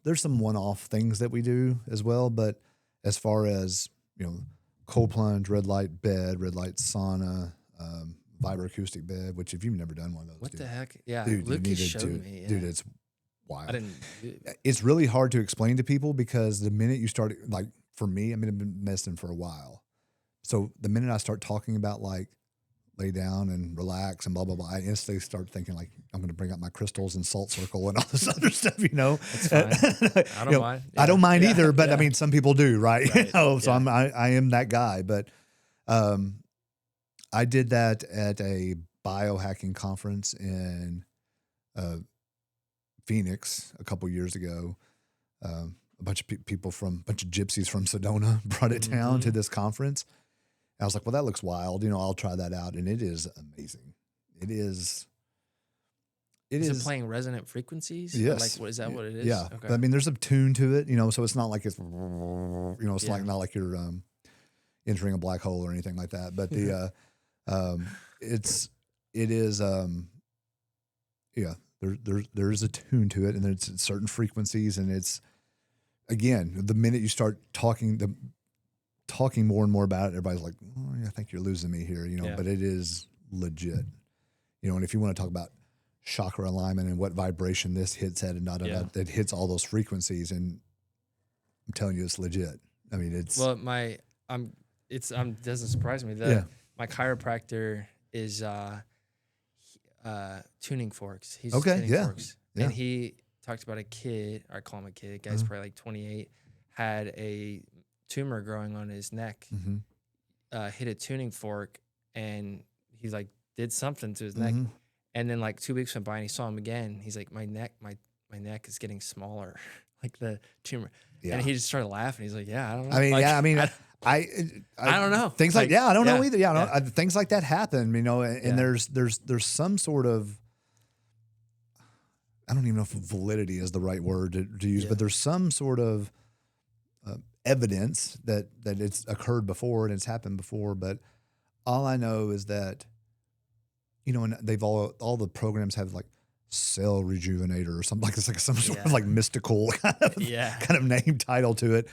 There's some one-off things that we do as well, but as far as, cold plunge, red light bed, red light sauna, vibroacoustic bed, which if you've never done one of those, What the heck? Yeah, dude, Lucas showed me. Yeah. Dude, it's wild. I didn't. It's really hard to explain to people because the minute you start, like for me, I've been medicine for a while. So the minute I start talking about like lay down and relax and blah, blah, blah, I instantly start thinking like I'm going to bring out my crystals and salt circle and all this other stuff, That's fine. I don't mind. Yeah. I don't mind either, but yeah. I mean, some people do, right? Right. So I am that guy, but I did that at a biohacking conference in Phoenix a couple years ago. A bunch of a bunch of gypsies from Sedona brought it down to this conference. And I was like, well, that looks wild. I'll try that out. And it is amazing. It is. Is it playing resonant frequencies? Yes. Is that what it is? Yeah. Okay. But, I mean, there's a tune to it, so it's not like it's, it's not like you're entering a black hole or anything like that. But the, there's a tune to it, and there's certain frequencies, and it's, again, the minute you start talking more and more about it, everybody's like, oh, I think you're losing me here, but it is legit, and if you want to talk about chakra alignment and what vibration this hits at and it hits all those frequencies, and I'm telling you, it's legit. I mean, it's doesn't surprise me that my chiropractor is tuning forks. He's tuning forks. Yeah. And he talked about a kid, or I call him a kid, the guy's probably like 28, had a tumor growing on his neck, hit a tuning fork, and he like did something to his neck. And then like 2 weeks went by and he saw him again. He's like, my neck is getting smaller, like the tumor. Yeah. And he just started laughing. He's like, yeah, I don't know. I mean, I don't know. Things like I don't know either. Yeah, things like that happen, and there's some sort of, I don't even know if validity is the right word to use, but there's some sort of evidence that it's occurred before and it's happened before. But all I know is that, and they've all the programs have like cell rejuvenator or something, like it's like some sort of like mystical kind of name title to it.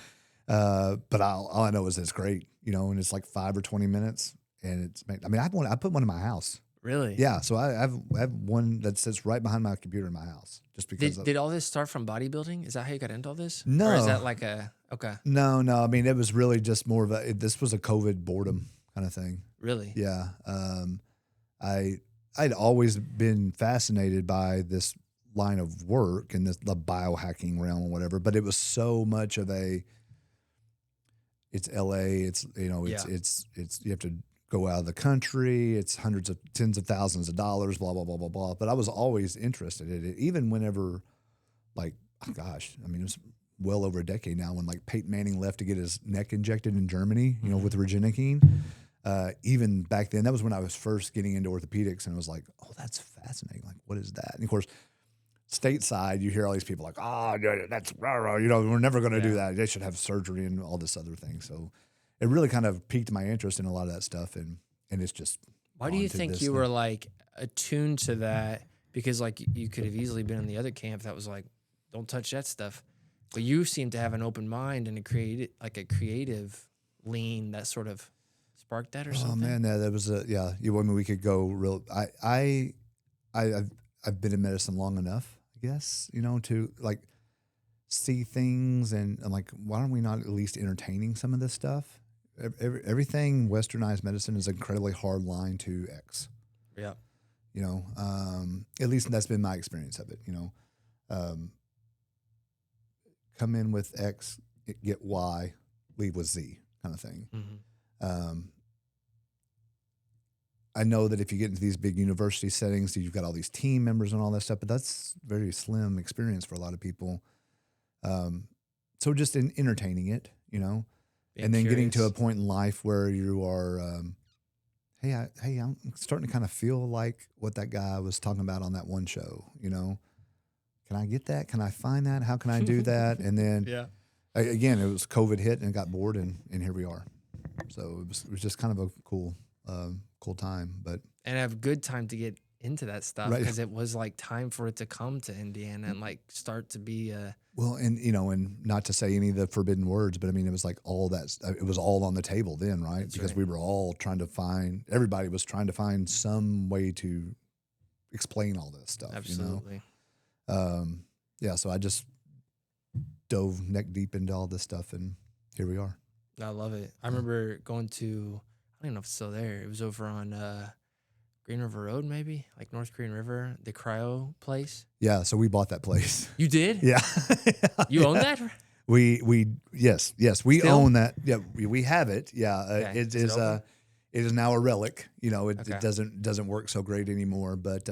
But all I know is it's great, and it's like 5 or 20 minutes, and I put one in my house. Really? Yeah. So I have one that sits right behind my computer in my house, just because. Did all this start from bodybuilding? Is that how you got into all this? No. Or is that like okay? No. I mean, it was really just more of this was a COVID boredom kind of thing. Really? Yeah. I'd always been fascinated by this line of work and the biohacking realm or whatever, but it was so much of it's LA, it's you have to go out of the country, it's tens of thousands of dollars, blah, blah, blah, blah, blah. But I was always interested in it, even whenever, like, oh gosh, I mean, it was well over a decade now when like Peyton Manning left to get his neck injected in Germany, with Regenikine. Even back then, that was when I was first getting into orthopedics, and I was like, oh, that's fascinating. Like, what is that? And of course, stateside, you hear all these people like, that's, we're never going to do that. They should have surgery and all this other thing. So it really kind of piqued my interest in a lot of that stuff. And it's just. Why do you think you were like attuned to that? Because like you could have easily been in the other camp that was like, don't touch that stuff. But you seem to have an open mind and a creative lean that sort of sparked that or something. Oh man, that was we could go real. I've been in medicine long enough, I guess, to like see things, and I'm like, why aren't we not at least entertaining some of this stuff? Everything westernized medicine is an incredibly hard line to X. Yeah. At least that's been my experience of it. Come in with X, get Y, leave with Z kind of thing. I know that if you get into these big university settings, you've got all these team members and all that stuff, but that's very slim experience for a lot of people. So just in entertaining it, and then getting to a point in life where you are, hey, I'm starting to kind of feel like what that guy was talking about on that one show, Can I get that? Can I find that? How can I do that? And then, again, it was COVID hit and got bored, and here we are. So it was just kind of a cool time, and have good time to get into that stuff Right. because it was like time for it to come to Indiana and like start to be Well, and you know, and not to say any of the forbidden words, but I mean, it was like all that. It was all on the table then, right? Because right. we were all trying to find. Everybody was trying to find some way to explain all this stuff. Absolutely. You know? Yeah. So I just dove neck deep into all this stuff, and here we are. I love it. I remember going to, I don't even know if it's still there. It was over on Green River Road, maybe like North Green River, the cryo place. Yeah. So we bought that place. You did? Yeah. You own that? Yes, we Still? own that. Yeah, we have it. Yeah, Okay. it Is it is now a relic. You know, it Okay. doesn't work so great anymore, but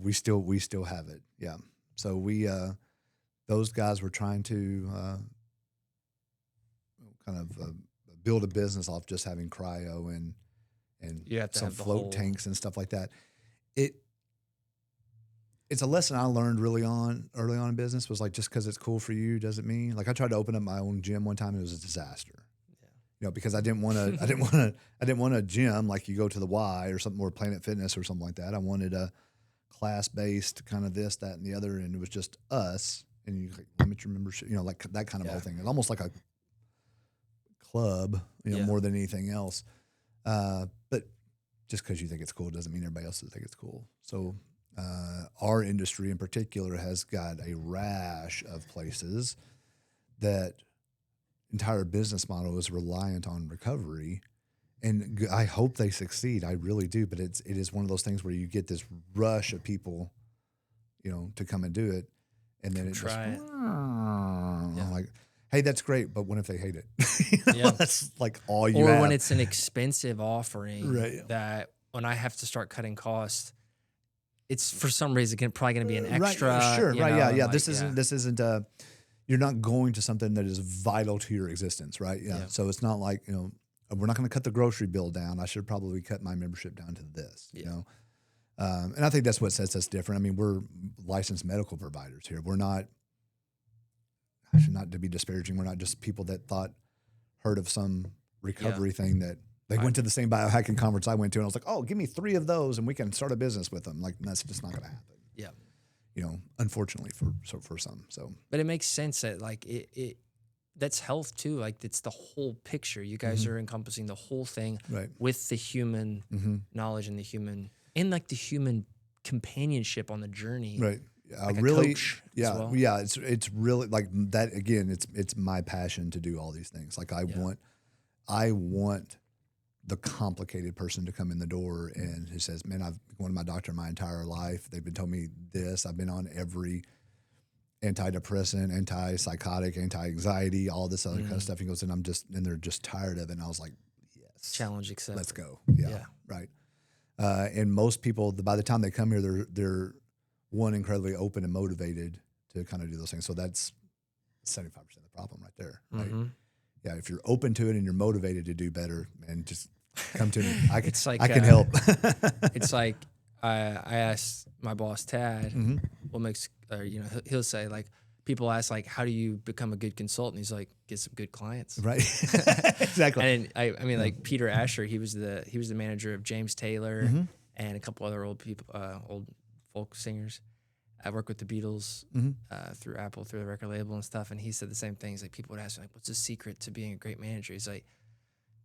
we still have it. Yeah. So we those guys were trying to kind of build a business off just having cryo and You have to some have the float whole- tanks and stuff like that. It's a lesson I learned early on in business was like, just because it's cool for you doesn't mean, like, I tried to open up my own gym one time and it was a disaster. Yeah. You know, because I didn't want a gym like you go to the Y or something, or Planet Fitness or something like that. I wanted a class-based kind of this, that, and the other, and it was just us, and you limit your membership, you know, like that kind of whole thing. It's almost like a club, you know, more than anything else. But just because you think it's cool doesn't mean everybody else will think it's cool. So our industry in particular has got a rash of places that entire business model is reliant on recovery. And I hope they succeed. I really do. But it is one of those things where you get this rush of people, you know, to come and do it. And then I'm like, hey, that's great. But what if they hate it? You know, that's like all you have. Or when it's an expensive offering Right. that when I have to start cutting costs, it's for some reason probably going to be an extra. Right, sure, you right, know, yeah. and This isn't. You're not going to something that is vital to your existence, right? Yeah. So it's not like, you know, we're not going to cut the grocery bill down. I should probably cut my membership down to this. You know, and I think that's what sets us different. I mean, we're licensed medical providers here. We're not. Actually, not to be disparaging, we're not just people that heard of some recovery thing that. They went to the same biohacking conference I went to, and I was like, "Oh, give me 3 of those, and we can start a business with them." Like, that's just not going to happen. Yeah, you know, unfortunately for some. So, but it makes sense that like it that's health too. Like it's the whole picture. You guys are encompassing the whole thing with the human knowledge and the human like the human companionship on the journey. Right. Like really, a coach as well. Yeah. It's really like that. Again, it's my passion to do all these things. Like I want the complicated person to come in the door and who says, man, I've gone to my doctor my entire life. They've been telling me this. I've been on every antidepressant, antipsychotic, anti-anxiety, all this other kind of stuff. He goes, and they're just tired of it. And I was like, yes. Challenge accepted. Let's go. Yeah. Right. And most people, by the time they come here, they're one, incredibly open and motivated to kind of do those things. So that's 75% of the problem right there. Right. Yeah. If you're open to it and you're motivated to do better, and just come to me. I can help. It's like I asked my boss Tad what makes, you know, he'll say like, people ask like, how do you become a good consultant? He's like, get some good clients. Right. Exactly. And I mean, like Peter Asher, he was the manager of James Taylor and a couple other old folk singers. I worked with the Beatles through Apple, through the record label and stuff. And he said the same thing. He's like, people would ask me like, what's the secret to being a great manager? He's like,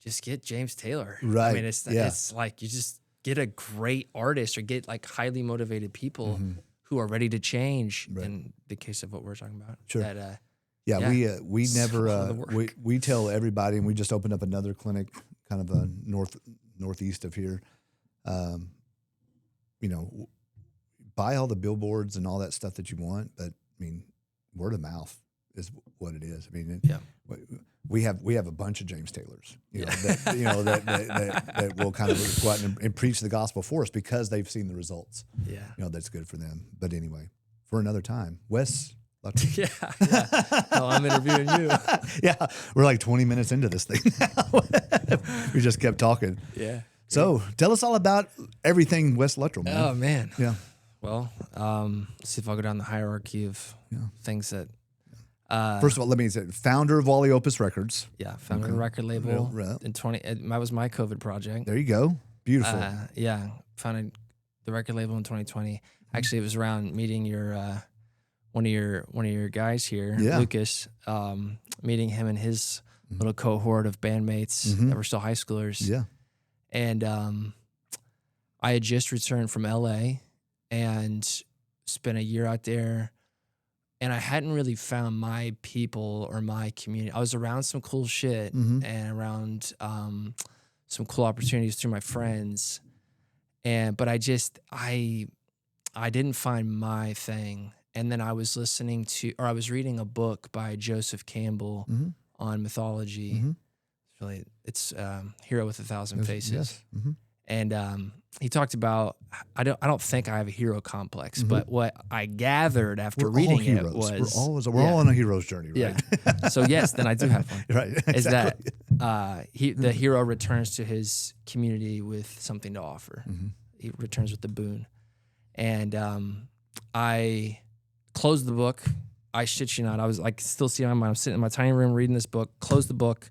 just get James Taylor. Right. I mean, it's like you just get a great artist or get like highly motivated people who are ready to change. Right. In the case of what we're talking about. Sure. That, we never we tell everybody, and we just opened up another clinic, kind of a northeast of here. You know, buy all the billboards and all that stuff that you want, but I mean, word of mouth is what it is. I mean, we have a bunch of James Taylors, that will kind of go out and preach the gospel for us because they've seen the results. Yeah, you know, that's good for them. But anyway, for another time, Wes. Yeah. Oh, I'm interviewing you. Yeah, we're like 20 minutes into this thing now. We just kept talking. Yeah. So tell us all about everything Wesley Luttrell, man. Oh man. Yeah. Well, let's see if I'll go down the hierarchy of things that. First of all, let me say, founder of Wally Opus Records. Yeah, founder of the record label. In that was my COVID project. There you go. Beautiful. Yeah, founded the record label in 2020. Actually, it was around meeting your one of your guys here, Lucas. Meeting him and his little cohort of bandmates that were still high schoolers. Yeah, and I had just returned from LA and spent a year out there. And I hadn't really found my people or my community. I was around some cool shit and around some cool opportunities through my friends. But I didn't find my thing. And then I was I was reading a book by Joseph Campbell on mythology. It's Hero with a Thousand Faces. Yes. And he talked about, I don't think I have a hero complex, but what I gathered after reading it was we're all on a hero's journey, right? Yeah. So yes, then I do have one. Right. Exactly. Is that the hero returns to his community with something to offer. He returns with the boon. And I closed the book. I shit you not. I was like still seeing my mind. I'm sitting in my tiny room reading this book, closed the book.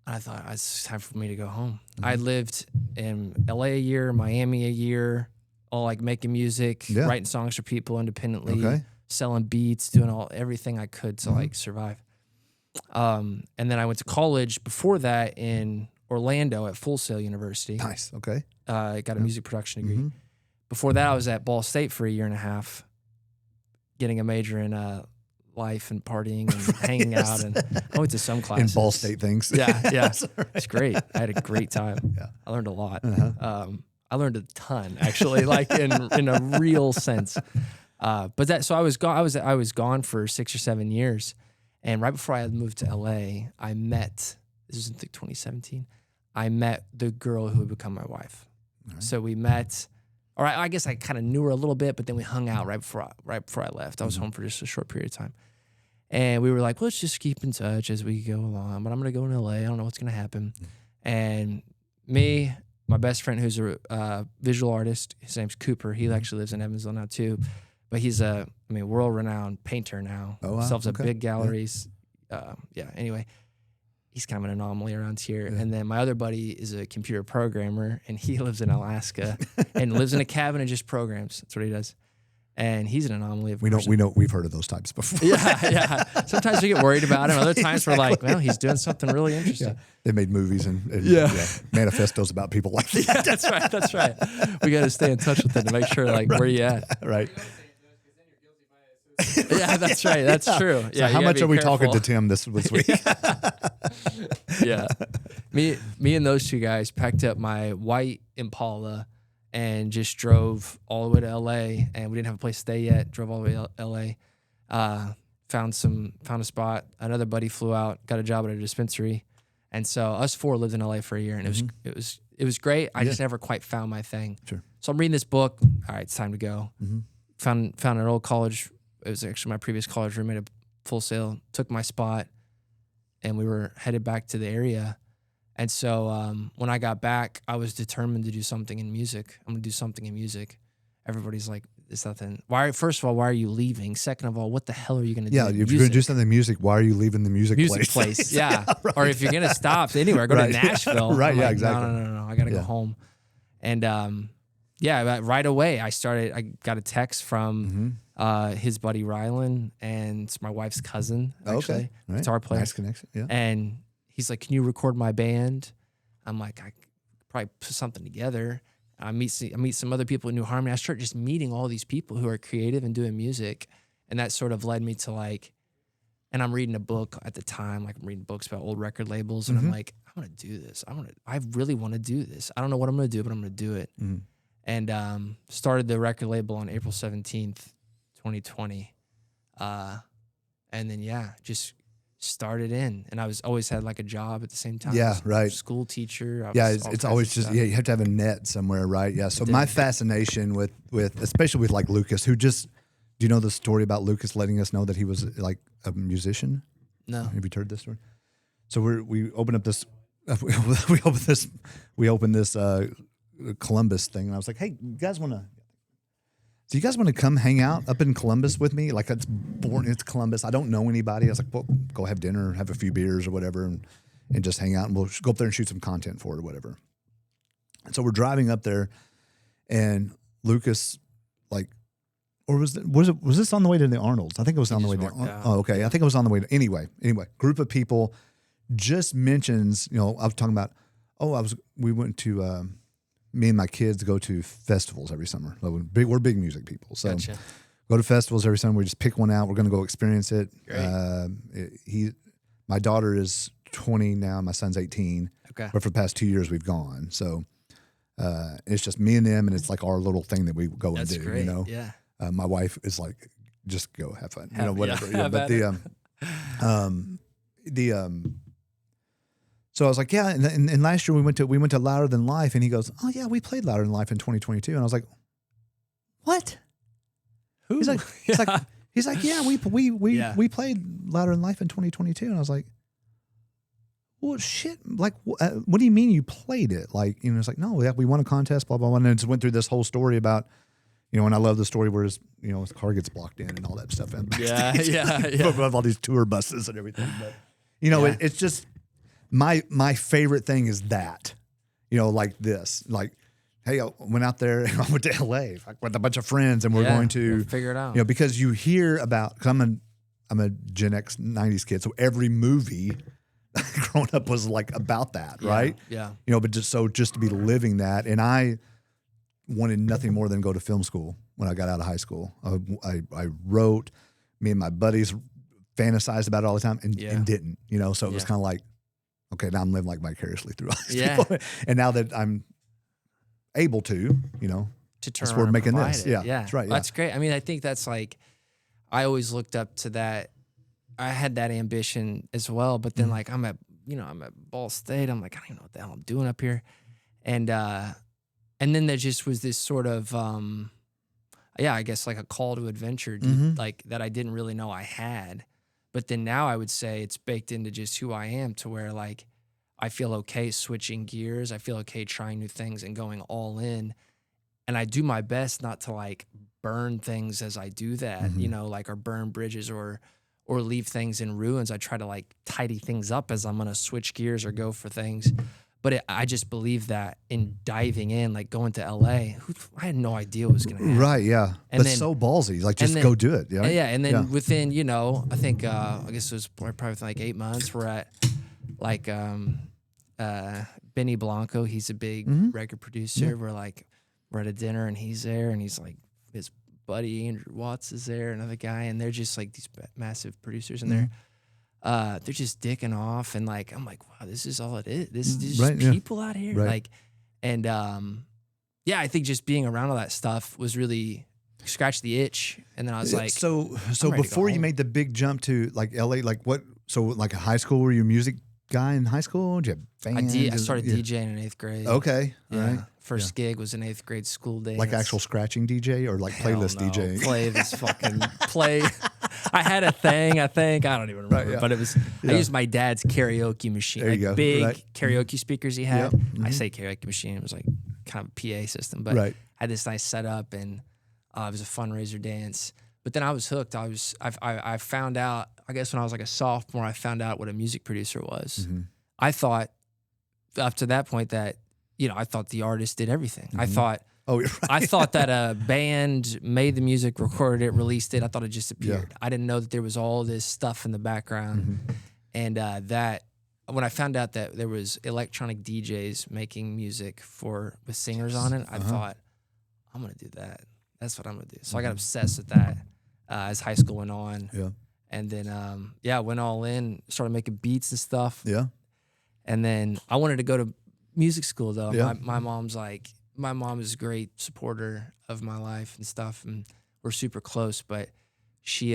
I thought it's time for me to go home. I lived in LA a year, Miami a year, all like making music, writing songs for people independently, selling beats, doing everything I could to like survive. And then I went to college before that in Orlando at Full Sail University. Nice. Okay. I got a music production degree. Before that, I was at Ball State for a year and a half, getting a major in life and partying and hanging out, and I went to some classes. In Ball State things. Yeah. Right. It's great. I had a great time. Yeah. I learned a lot. I learned a ton, actually, like in a real sense. So I was gone. I was gone for 6 or 7 years, and right before I had moved to LA, I met. This was in 2017. I met the girl who would become my wife. Right. So we met. Or I guess I kind of knew her a little bit, but then we hung out right before I left. I was home for just a short period of time. And we were like, let's just keep in touch as we go along. But I'm going to go in LA. I don't know what's going to happen. And me, my best friend who's a visual artist, his name's Cooper. He actually lives in Evansville now too. But he's world-renowned painter now. Oh, wow. Sells up big galleries. Anyway. He's kind of an anomaly around here. Yeah. And then my other buddy is a computer programmer, and he lives in Alaska and lives in a cabin and just programs. That's what he does. And he's an anomaly. We know we've heard of those types before. Yeah. Sometimes we get worried about him. Other times we're like, well, he's doing something really interesting. Yeah. They made movies and manifestos about people like that. Yeah, that's right. We got to stay in touch with him to make sure, like, where you at? Right. Yeah, that's right. That's true. So how much are we talking to Tim this week? Yeah. Me and those two guys packed up my white Impala and just drove all the way to LA, and we didn't have a place to stay yet. Drove all the way to LA. Found a spot. Another buddy flew out, got a job at a dispensary. And so us four lived in LA for a year, and it was great. I just never quite found my thing. Sure. So I'm reading this book. All right, it's time to go. Found an old college. It was actually my previous college roommate at Full Sail, took my spot, and we were headed back to the area. And so when I got back, I was determined to do something in music. I'm going to do something in music. Everybody's like, it's nothing. First of all, why are you leaving? Second of all, what the hell are you going to do? Yeah, if you're going to do something in music, why are you leaving the music place? Yeah. Right. Or if you're going to stop anywhere, go to Nashville. Right, I'm exactly. No. I got to go home. And right away, I got a text from his buddy Rylan, and it's my wife's cousin, actually, guitar player. Nice connection, yeah. And he's like, can you record my band? I'm like, I could probably put something together. I meet some other people in New Harmony. I start just meeting all these people who are creative and doing music. And that sort of led me to like, and I'm reading a book at the time, like I'm reading books about old record labels. And I'm like, I want to do this. I really want to do this. I don't know what I'm going to do, but I'm going to do it. And started the record label on April 17th, 2020. And then, just started in. And I was always had like a job at the same time. Yeah, right. School teacher. It's always just, you have to have a net somewhere, right? Yeah. So my fascination with especially with like Lucas, do you know the story about Lucas letting us know that he was like a musician? No. Have you heard this story? So we open up this, we open this Columbus thing, and I was like, hey, do you guys want to come hang out up in Columbus with me? Like, it's Columbus. I don't know anybody. I was like, well, go have dinner, have a few beers or whatever, and just hang out, and we'll go up there and shoot some content for it or whatever. And so we're driving up there, and Lucas, like, or was this on the way to the Arnolds? I think it was on the way to. Oh, okay. I think it was on the way to. Anyway, group of people just mentions. I was talking about. We went to. Me and my kids go to festivals every summer. We're big music people, so gotcha. Go to festivals every summer. We just pick one out. We're going to go experience it. My daughter is 20 now. My son's 18. Okay. But for the past 2 years, we've gone. So it's just me and them, and it's like our little thing that we go and do. Great. Yeah. My wife is like, just go have fun. Whatever. Yeah, but so I was like, yeah. And last year we went to Louder Than Life, and he goes, oh yeah, we played Louder Than Life in 2022, and I was like, what? Who? He's like, yeah, we played Louder Than Life in 2022, and I was like, well, shit, like, what do you mean you played it? Like, it's like, no, we won a contest, blah, blah, blah. And it just went through this whole story about, and I love the story where his car gets blocked in and all that stuff. Yeah. All these tour buses and everything. But, it's just, my favorite thing is that, like this, like, hey, I went out there and I went to LA with a bunch of friends, and we're going to figure it out. Because you hear about, because I'm a Gen X 90s kid, so every movie growing up was like about that, right? Yeah. But just to be living that, and I wanted nothing more than go to film school when I got out of high school. I wrote, me and my buddies fantasized about it all the time, and didn't, so it was kind of like, okay, now I'm living like vicariously through all these people, and now that I'm able to turn so we're making this. Yeah. That's right. Yeah. That's great. I mean, I think that's like, I always looked up to that. I had that ambition as well, but then like I'm at Ball State. I'm like, I don't even know what the hell I'm doing up here. And then there just was this sort of, I guess like a call to adventure, like that I didn't really know I had. But then now I would say it's baked into just who I am, to where like, I feel okay switching gears. I feel okay trying new things and going all in. And I do my best not to like burn things as I do that, like, or burn bridges or leave things in ruins. I try to like tidy things up as I'm going to switch gears or go for things. But I just believe that in diving in, like going to LA, I had no idea what was going to happen. Right, yeah. But so ballsy. Like, just go do it. Yeah, and then within, I think, I guess it was probably within like 8 months, we're at like Benny Blanco. He's a big record producer. We're at a dinner, and he's there, and he's like, his buddy Andrew Watts is there, another guy, and they're just like these massive producers, and they're just dicking off, and like, I'm like, wow, this is all it is. This is just people out here, like, and I think just being around all that stuff was really scratched the itch, and then I was like, so before you made the big jump to like LA, like what? So like high school, were you a music guy in high school? Did you have bands? I started DJing in 8th grade. Okay, all right. First gig was an 8th grade school dance. Like actual scratching DJ or like playlist DJ? Play this fucking play. I had a thing, I think. I don't even remember. But it was, I used my dad's karaoke machine. There you go. Big karaoke speakers he had. I say karaoke machine. It was like kind of a PA system. But I had this nice setup, and it was a fundraiser dance. But then I was hooked. I found out, I guess when I was like a sophomore, I found out what a music producer was. I thought up to that point that, I thought the artist did everything. I thought, I thought that a band made the music, recorded it, released it. I thought it just appeared. I didn't know that there was all this stuff in the background. And that when I found out that there was electronic DJs making music with singers on it, I thought, I'm going to do that. That's what I'm going to do. So I got obsessed with that as high school went on. And then, went all in, started making beats and stuff. And then I wanted to go to music school, though. My mom is a great supporter of my life and stuff, and we're super close. But she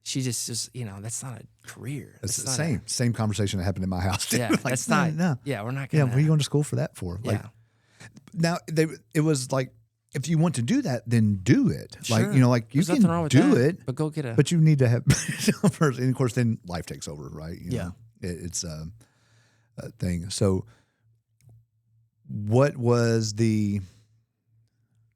just that's not a career. It's the same conversation that happened in my house. Too. Yeah, like, that's not. No. Yeah, we're not gonna. Yeah, what are you going to school for that for? Like, now it was like, if you want to do that, then do it. Sure. Like, like you There's can do it, but go get it. But you need to have first, and of course, then life takes over, right? You know, it's a thing. So, what was the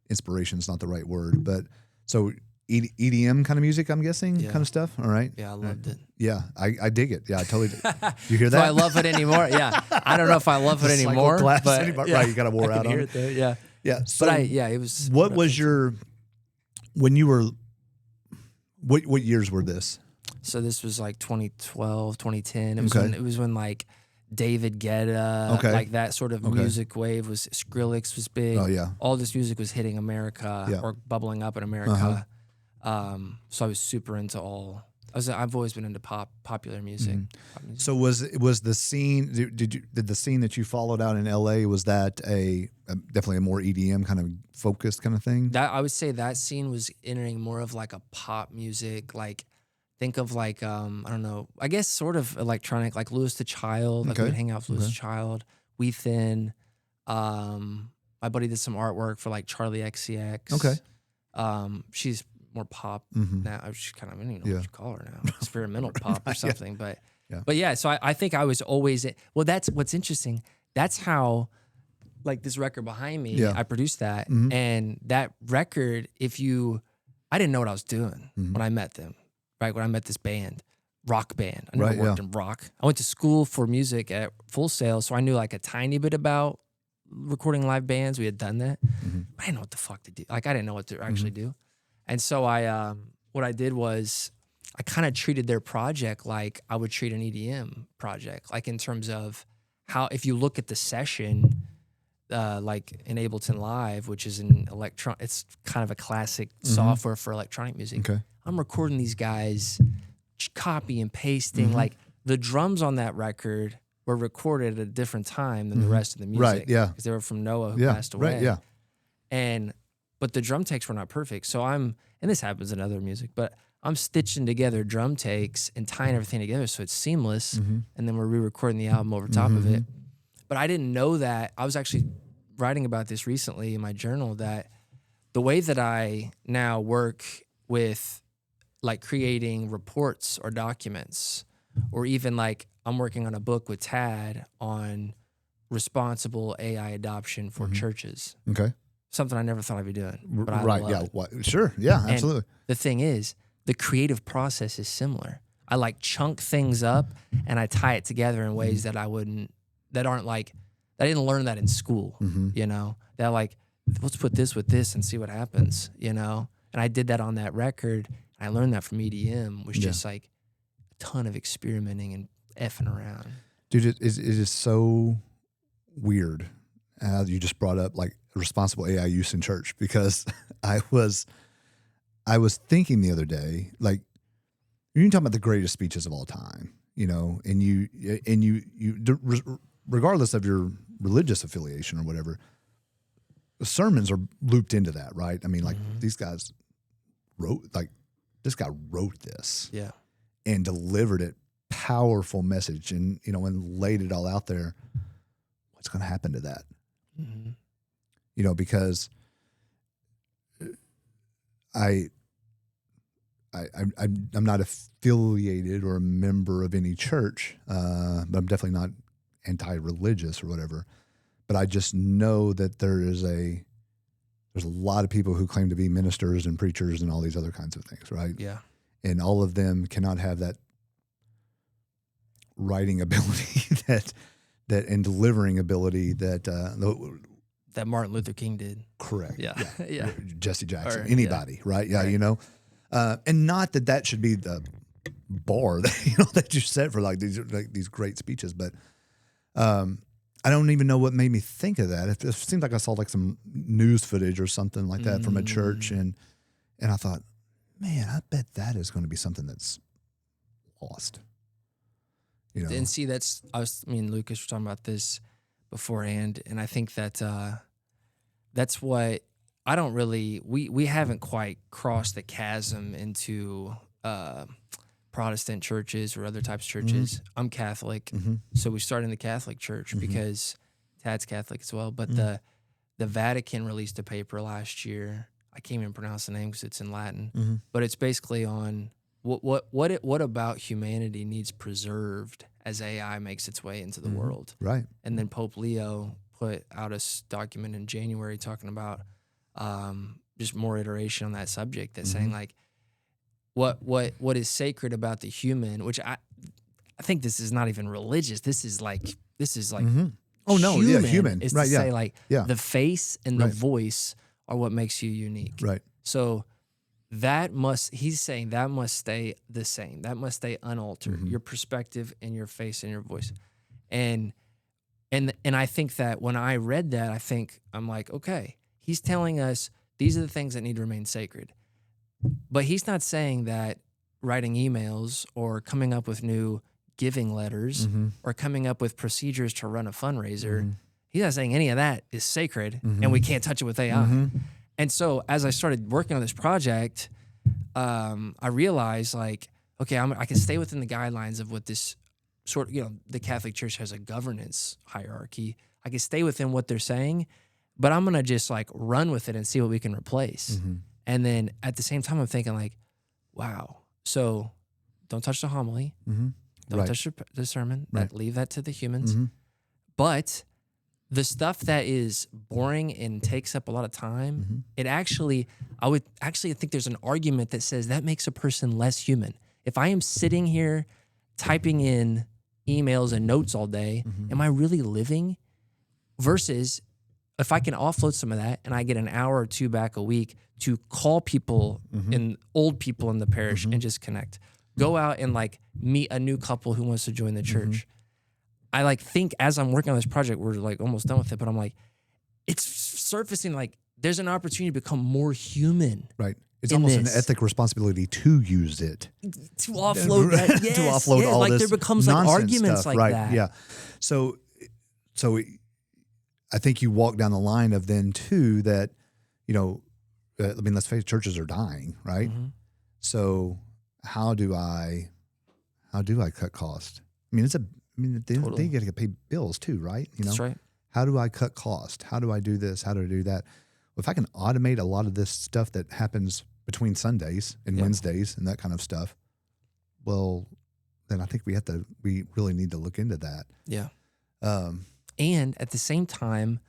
inspiration? Is not the right word, but so EDM kind of music, I'm guessing, kind of stuff. All right. Yeah, I loved it. Yeah, I dig it. Yeah, I totally did. You hear that? Do I love it anymore? Yeah, I don't know if I love it anymore, but right, you got a wore out on it. Yeah. Yeah. So but it was. What was your, when you were, what years were this? So this was like 2012, 2010. It was when like David Guetta, like that sort of music wave was, Skrillex was big. Oh yeah. All this music was hitting America or bubbling up in America. So I was super into I've always been into popular music. Pop music. So was the scene, did the scene that you followed out in LA, was that definitely a more EDM kind of focused kind of thing? That I would say that scene was entering more of like a pop music, like think of like I don't know, I guess sort of electronic, like Louis the Child. Like we would hang out with Louis the Child. We Thin. My buddy did some artwork for like Charlie XCX. Okay. She's more pop now. She's kind of, I don't even know what you call her now. Experimental pop or something. But yeah, so I think I was always, well, that's what's interesting. That's how, like this record behind me, I produced that. And that record, I didn't know what I was doing when I met them, right? When I met this band, rock band. I never worked in rock. I went to school for music at Full Sail, so I knew like a tiny bit about recording live bands. We had done that. I didn't know what the fuck to do. Like I didn't know what to actually do. And so what I did was I kind of treated their project like I would treat an EDM project, like in terms of how, if you look at the session, like in Ableton Live, which is it's kind of a classic software for electronic music. Okay. I'm recording these guys, copy and pasting, like the drums on that record were recorded at a different time than the rest of the music. Right, yeah. Because they were from Noah who passed away. Right, yeah. But the drum takes were not perfect. So and this happens in other music, but I'm stitching together drum takes and tying everything together so it's seamless. And then we're re-recording the album over top of it. But I didn't know that. I was actually writing about this recently in my journal, that the way that I now work with like creating reports or documents, or even like I'm working on a book with Tad on responsible AI adoption for churches. Okay. Something I never thought I'd be doing. But I Right. love Yeah. Sure. Yeah. Absolutely. And the thing is, the creative process is similar. I like chunk things up and I tie it together in ways that I didn't learn that in school, you know, that like, let's put this with this and see what happens, you know? And I did that on that record. I learned that from EDM, was just like a ton of experimenting and effing around. Dude, it is so weird how you just brought up like responsible AI use in church, because I was thinking the other day, like, you're talking about the greatest speeches of all time, you know, and you regardless of your religious affiliation or whatever, sermons are looped into that, right? I mean, like these guys this guy wrote this, and delivered it, powerful message, and you know, and laid it all out there. What's going to happen to that? You know, because I'm not affiliated or a member of any church, but I'm definitely not anti-religious or whatever. But I just know that there's a lot of people who claim to be ministers and preachers and all these other kinds of things, right? Yeah. And all of them cannot have that writing ability that and delivering ability that Martin Luther King did. Correct. Yeah. Yeah. Jesse Jackson, Or, anybody, right? Yeah, right. you know. And not that should be the bar that that you set for like these great speeches, but I don't even know what made me think of that. It seemed like I saw like some news footage or something like that from a church, and I thought, man, I bet that is going to be something that's lost. You know, And see, me and Lucas were talking about this beforehand, and I think that that's what I don't really, we haven't quite crossed the chasm into Protestant churches or other types of churches. I'm Catholic, so we started in the Catholic Church because Tad's Catholic as well. But the Vatican released a paper last year. I can't even pronounce the name because it's in Latin, but it's basically on what about humanity needs preserved as AI makes its way into the world, right? And then Pope Leo put out a document in January talking about just more iteration on that subject, that's saying like what is sacred about the human, which I think this is not even religious. This is like Oh no, human is right? to say like the face and the Right. voice are what makes you unique. Right. So he's saying that must stay the same. That must stay unaltered. Mm-hmm. Your perspective and your face and your voice. And I think that when I read that, I'm like, okay, he's telling us these are the things that need to remain sacred. But he's not saying that writing emails or coming up with new giving letters Mm-hmm. or coming up with procedures to run a fundraiser. Mm-hmm. He's not saying any of that is sacred Mm-hmm. and we can't touch it with AI. Mm-hmm. And so as I started working on this project, I realized like, okay, I can stay within the guidelines of what this sort of, the Catholic Church has a governance hierarchy. I can stay within what they're saying, but I'm going to just like run with it and see what we can replace. Mm-hmm. And then at the same time, I'm thinking like, wow, so don't touch the homily. Mm-hmm. Don't Right. touch the sermon. Right. Leave that to the humans. Mm-hmm. But the stuff that is boring and takes up a lot of time, I would think there's an argument that says that makes a person less human. If I am sitting here typing in emails and notes all day, am I really living? Versus if I can offload some of that and I get an hour or two back a week to call people and old people in the parish and just connect. Go out and like meet a new couple who wants to join the church. I like think as I'm working on this project, we're like almost done with it, but I'm like, it's surfacing like there's an opportunity to become more human. Right. It's almost an ethic responsibility to use it. To offload that. Yes, to offload all like this there becomes like arguments stuff, like right? that. Yeah. So I think you walk down the line of then too that, let's face it, churches are dying, right? Mm-hmm. So how do I cut cost? I mean, at the end of the day, you got to pay bills too, right? That's right. How do I cut cost? How do I do this? How do I do that? Well, if I can automate a lot of this stuff that happens between Sundays and Wednesdays and that kind of stuff, well, then I think we really need to look into that. Yeah. And at the same time,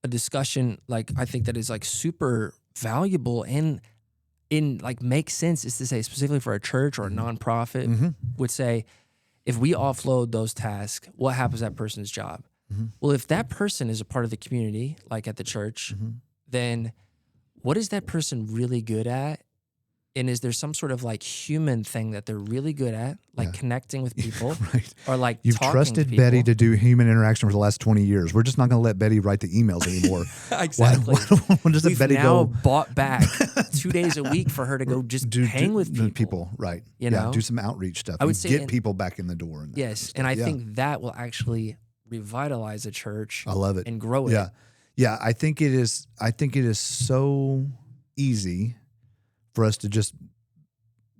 a discussion like I think that is like super valuable and in like makes sense is to say specifically for a church or a nonprofit would say, if we offload those tasks, what happens to that person's job? Well, if that person is a part of the community, like at the church, then what is that person really good at? And is there some sort of like human thing that they're really good at, like connecting with people, right? Or like you've talking trusted to Betty to do human interaction for the last 20 years. We're just not going to let Betty write the emails anymore. Exactly. Why does We've Betty now go bought back 2 days a week for her to go just hang with people. Right? You know, do some outreach stuff. I would say get people back in the door. And yes, and I think that will actually revitalize a church. I love it and grow it. Yeah. I think it is. I think it is so easy for us to just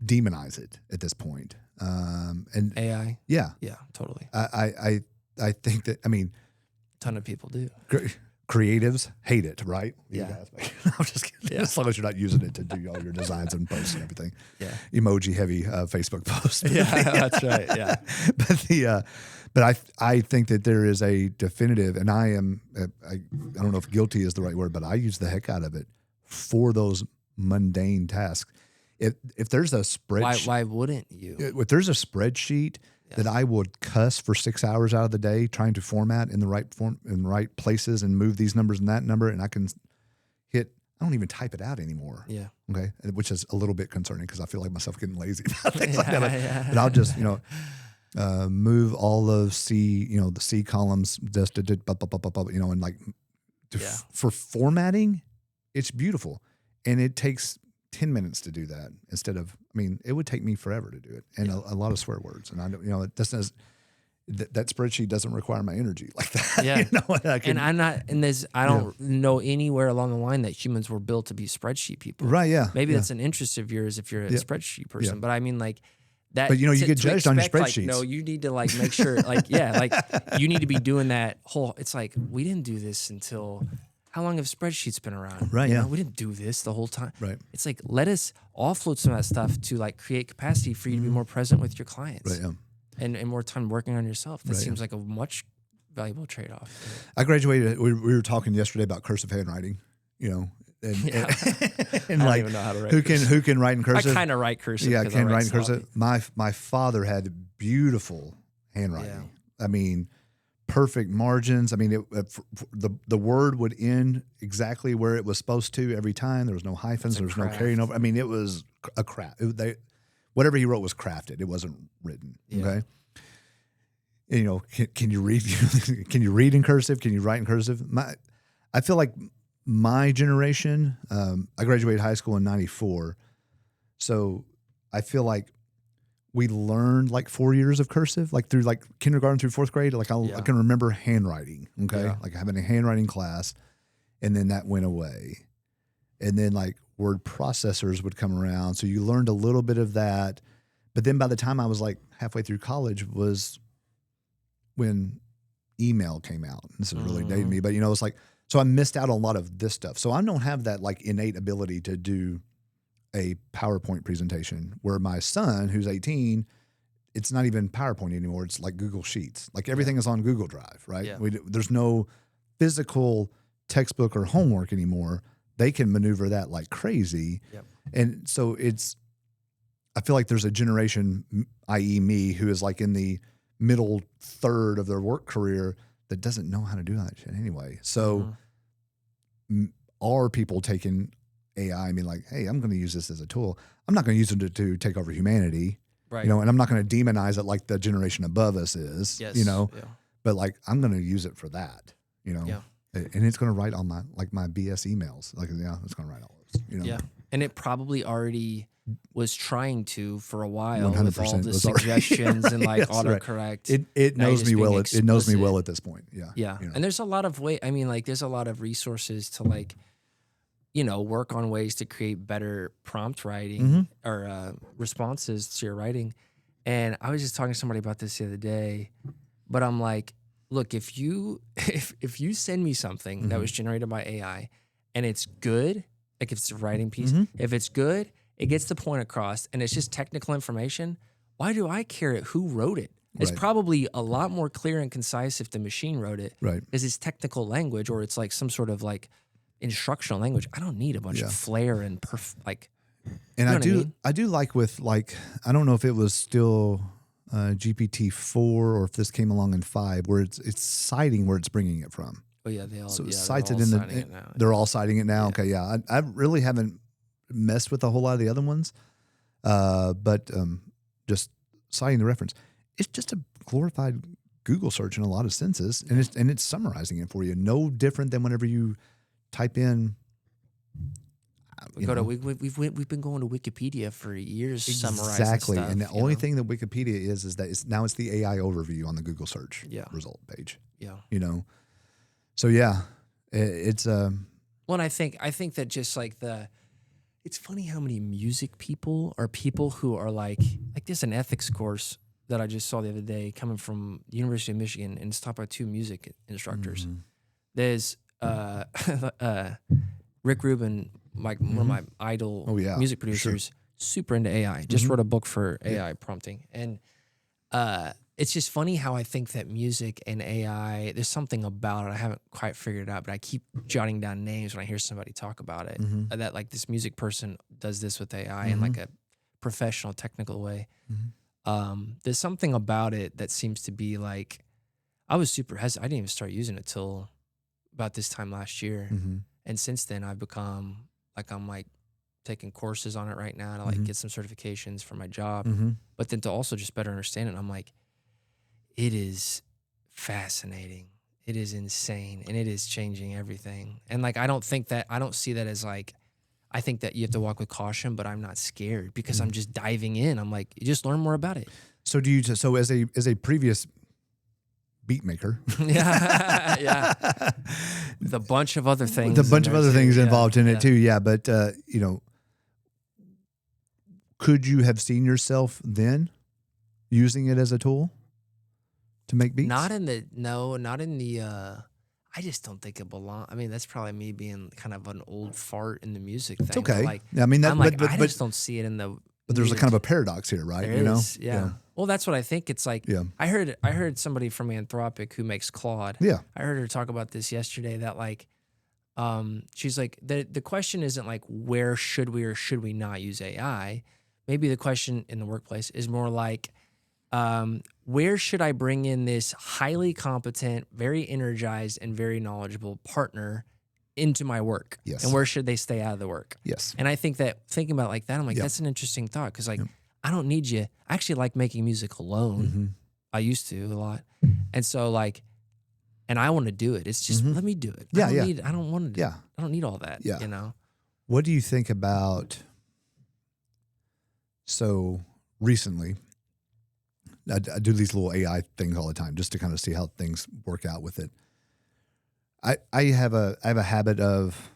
demonize it at this point. And AI. Yeah, totally. I think that, I mean, a ton of people do. Creatives hate it, right? Yeah. I'm just kidding. As long as you're not using it to do all your designs and posts and everything. Yeah. Emoji heavy Facebook posts. Yeah, that's right. Yeah. But I think that there is a definitive, and I don't know if guilty is the right word, but I use the heck out of it for those mundane tasks. If there's a spreadsheet, why wouldn't you? If there's a spreadsheet that I would cuss for 6 hours out of the day trying to format in the right form, in the right places, and move these numbers and that number, and I can hit. I don't even type it out anymore. Yeah. Okay. Which is a little bit concerning because I feel like myself getting lazy about things like that. But I'll just move all of the C columns just and like for formatting, it's beautiful, and it takes 10 minutes to do that instead of, it would take me forever to do it, and a lot of swear words, and I don't, it doesn't. That spreadsheet doesn't require my energy like that. Yeah, and I'm not. And I don't know anywhere along the line that humans were built to be spreadsheet people. Right? Yeah. Maybe that's an interest of yours if you're a spreadsheet person. Yeah. But I mean, like that. But you get judged on your spreadsheets. No, you need to like make sure, you need to be doing that whole. It's like we didn't do this until. How long have spreadsheets been around? Right. We didn't do this the whole time. Right. It's like let us offload some of that stuff to like create capacity for you to be more present with your clients. Right. Yeah. And more time working on yourself. That seems like a much valuable trade-off. I graduated. We were talking yesterday about cursive handwriting, and I don't like even know how to write who can write in cursive. I kind of write cursive. Yeah, I can write in cursive. My father had beautiful handwriting. Yeah. perfect margins. I mean, the word would end exactly where it was supposed to every time. There was no hyphens. There was no carrying over. I mean, it was a craft. Whatever he wrote was crafted. It wasn't written. Yeah. Okay. And, you know, can you read? Can you read in cursive? Can you write in cursive? I feel like my generation. I graduated high school in '94, so I feel like we learned like 4 years of cursive, like through like kindergarten through fourth grade. Like I can remember handwriting. Okay, like having a handwriting class, and then that went away, and then like word processors would come around, so you learned a little bit of that. But then by the time I was like halfway through college was when email came out. This is really dating me, but you know, it's like, so I missed out on a lot of this stuff. So I don't have that like innate ability to do a PowerPoint presentation, where my son, who's 18, it's not even PowerPoint anymore. It's like Google Sheets. Like everything is on Google Drive, right? Yeah. There's no physical textbook or homework anymore. They can maneuver that like crazy. Yep. And so I feel like there's a generation, i.e. me, who is like in the middle third of their work career that doesn't know how to do that shit anyway. So are people taking AI, I mean, like, hey, I'm going to use this as a tool. I'm not going to use it to take over humanity, right? You know, and I'm not going to demonize it like the generation above us is, Yes. You know, yeah. But like, I'm going to use it for that, you know, Yeah. And it's going to write on my BS emails. Like, yeah, it's going to write all those, you know? Yeah. And it probably already was trying to for a while 100% with all the was already- suggestions and like Yes, right. autocorrect. It Now knows you're me just well. being It knows me explicit. well at this point. Yeah. Yeah. You know? And there's a lot of there's a lot of resources to like, you know, work on ways to create better prompt writing or responses to your writing. And I was just talking to somebody about this the other day, but I'm like, look, if you send me something that was generated by AI and it's good, like if it's a writing piece, if it's good, it gets the point across and it's just technical information, why do I care who wrote it? It's probably a lot more clear and concise if the machine wrote it. Right. Because it's technical language or it's like some sort of like instructional language. I don't need a bunch of flair and like. And you know I do like with like, I don't know if it was still GPT-4 or if this came along in 5, where it's citing where it's bringing it from. Oh yeah, they all. So yeah, it cites it in the. They're all citing it now. Yeah. Okay, yeah. I really haven't messed with a whole lot of the other ones, but just citing the reference. It's just a glorified Google search in a lot of senses, and it's summarizing it for you. No different than whenever you type in. We've been going to Wikipedia for years, summarizing exactly, stuff, and the only thing that Wikipedia is that it's the AI overview on the Google search result page. Yeah, you know, so yeah, it's Well, and I think that just like it's funny how many music people are people who are like there's an ethics course that I just saw the other day coming from the University of Michigan, and it's taught by 2 music instructors. There's Rick Rubin, like one of my idol music producers, super into AI. Just wrote a book for AI prompting. And it's just funny how I think that music and AI, there's something about it. I haven't quite figured it out, but I keep jotting down names when I hear somebody talk about it. That like this music person does this with AI in like a professional, technical way. There's something about it that seems to be like, I was super hesitant. I didn't even start using it till about this time last year. And since then I've become like, I'm like taking courses on it right now to like get some certifications for my job, but then to also just better understand it. I'm like, it is fascinating. It is insane. And it is changing everything. And like, I don't see that as like, I think that you have to walk with caution, but I'm not scared because I'm just diving in. I'm like, you just learn more about it. So so as a previous beat maker, yeah, with a bunch of other things, involved in it too. Yeah, but you know, could you have seen yourself then using it as a tool to make beats? Not in the. I just don't think it belongs. I mean, that's probably me being kind of an old fart in the music thing. It's okay. Like, I mean, I just don't see it in the. But there's a kind of a paradox here, right? There is, yeah. Well, that's what I think. It's like, I heard somebody from Anthropic who makes Claude. Yeah. I heard her talk about this yesterday, that like, she's like, the question isn't like, where should we or should we not use AI? Maybe the question in the workplace is more like, where should I bring in this highly competent, very energized, and very knowledgeable partner into my work? Yes. And where should they stay out of the work? Yes. And I think that thinking about it like that, I'm like, that's an interesting thought. Cause like, I don't need you. I actually like making music alone. I used to a lot. And so like, and I want to do it. It's just, let me do it. I don't want to, I don't need all that, you know? What do you think about, so recently, I do these little AI things all the time just to kind of see how things work out with it. I have a habit of,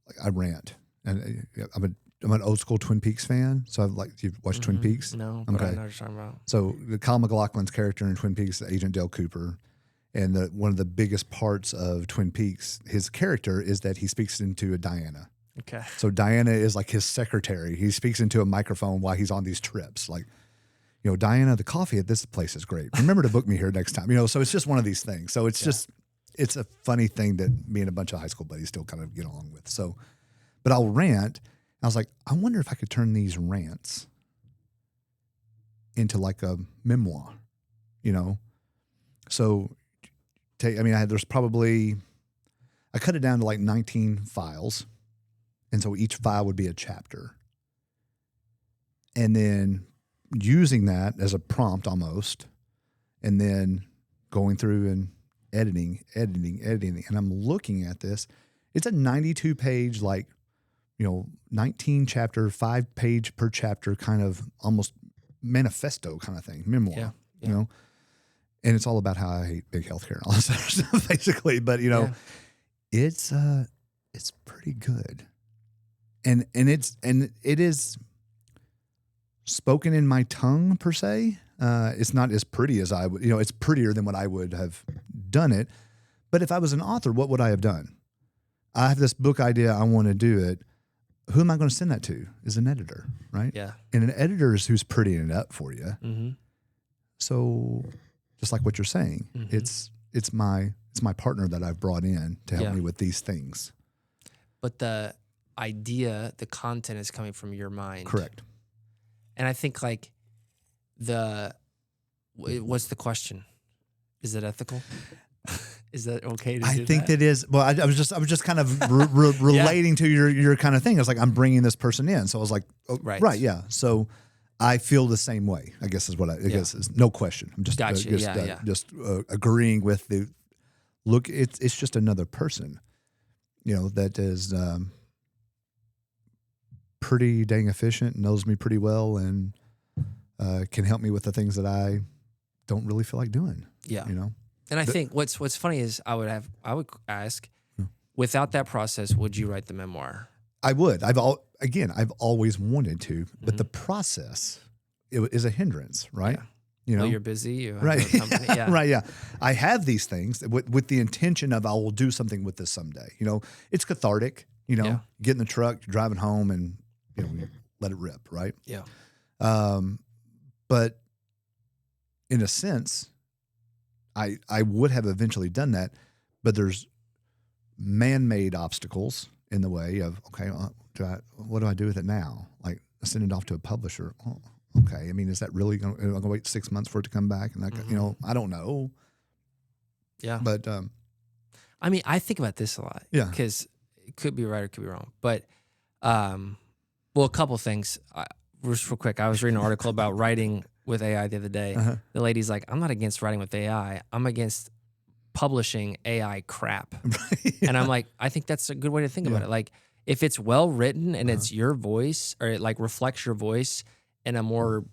like, I rant, and I'm an old school Twin Peaks fan. So you've watched Twin Peaks? No, but I know what you're talking about. So Kyle MacLachlan's character in Twin Peaks, Agent Dale Cooper, and one of the biggest parts of Twin Peaks, his character is that he speaks into a Diana. Okay. So Diana is like his secretary. He speaks into a microphone while he's on these trips. Like, Diana, the coffee at this place is great. Remember to book me here next time. So it's just one of these things. So it's just, it's a funny thing that me and a bunch of high school buddies still kind of get along with. So, but I'll rant. I was like, I wonder if I could turn these rants into like a memoir, So there's probably, I cut it down to like 19 files. And so each file would be a chapter. And then using that as a prompt almost, and then going through and editing. And I'm looking at this. It's a 92 page, 19 chapter, 5 page per chapter kind of almost manifesto kind of thing, memoir, And it's all about how I hate big healthcare and all this other stuff, basically. But, it's pretty good. And it is spoken in my tongue per se. It's not as pretty as I would, it's prettier than what I would have done it. But if I was an author, what would I have done? I have this book idea. I want to do it. Who am I going to send that to? Is an editor, right? Yeah. And an editor is who's prettying it up for you. So just like what you're saying, it's my partner that I've brought in to help me with these things. But the idea, the content is coming from your mind. Correct. And I think like what's the question? Is it ethical? Is that okay to do I think that? that is. Well, I was just kind of relating to your kind of thing. It's like, I'm bringing this person in. So I was like, right. Yeah. So I feel the same way, I guess is what I guess is no question. I'm just, just agreeing with the look. It's just another person, that is, pretty dang efficient, knows me pretty well, and can help me with the things that I don't really feel like doing. Yeah. And I think what's funny is I would ask, without that process, would you write the memoir? I would. I've always wanted to, but the process is a hindrance, right? Yeah. Well, you're busy. You have right. a company. Yeah. Right. Yeah. I have these things with the intention of I will do something with this someday. It's cathartic. Get in the truck, driving home, and let it rip. Right. Yeah. But in a sense, I would have eventually done that, but there's man-made obstacles in the way of, okay, what do I do with it now? Like, I send it off to a publisher. Oh, okay. I mean, is that really going to wait 6 months for it to come back? And I don't know. Yeah. But, I mean, I think about this a lot. Yeah. Because it could be right or it could be wrong. But, a couple things. Just real quick, I was reading an article about writing with AI the other day. The lady's like, I'm not against writing with AI. I'm against publishing AI crap. And I'm like, I think that's a good way to think about it. Like, if it's well written and it's your voice, or it like reflects your voice in a more,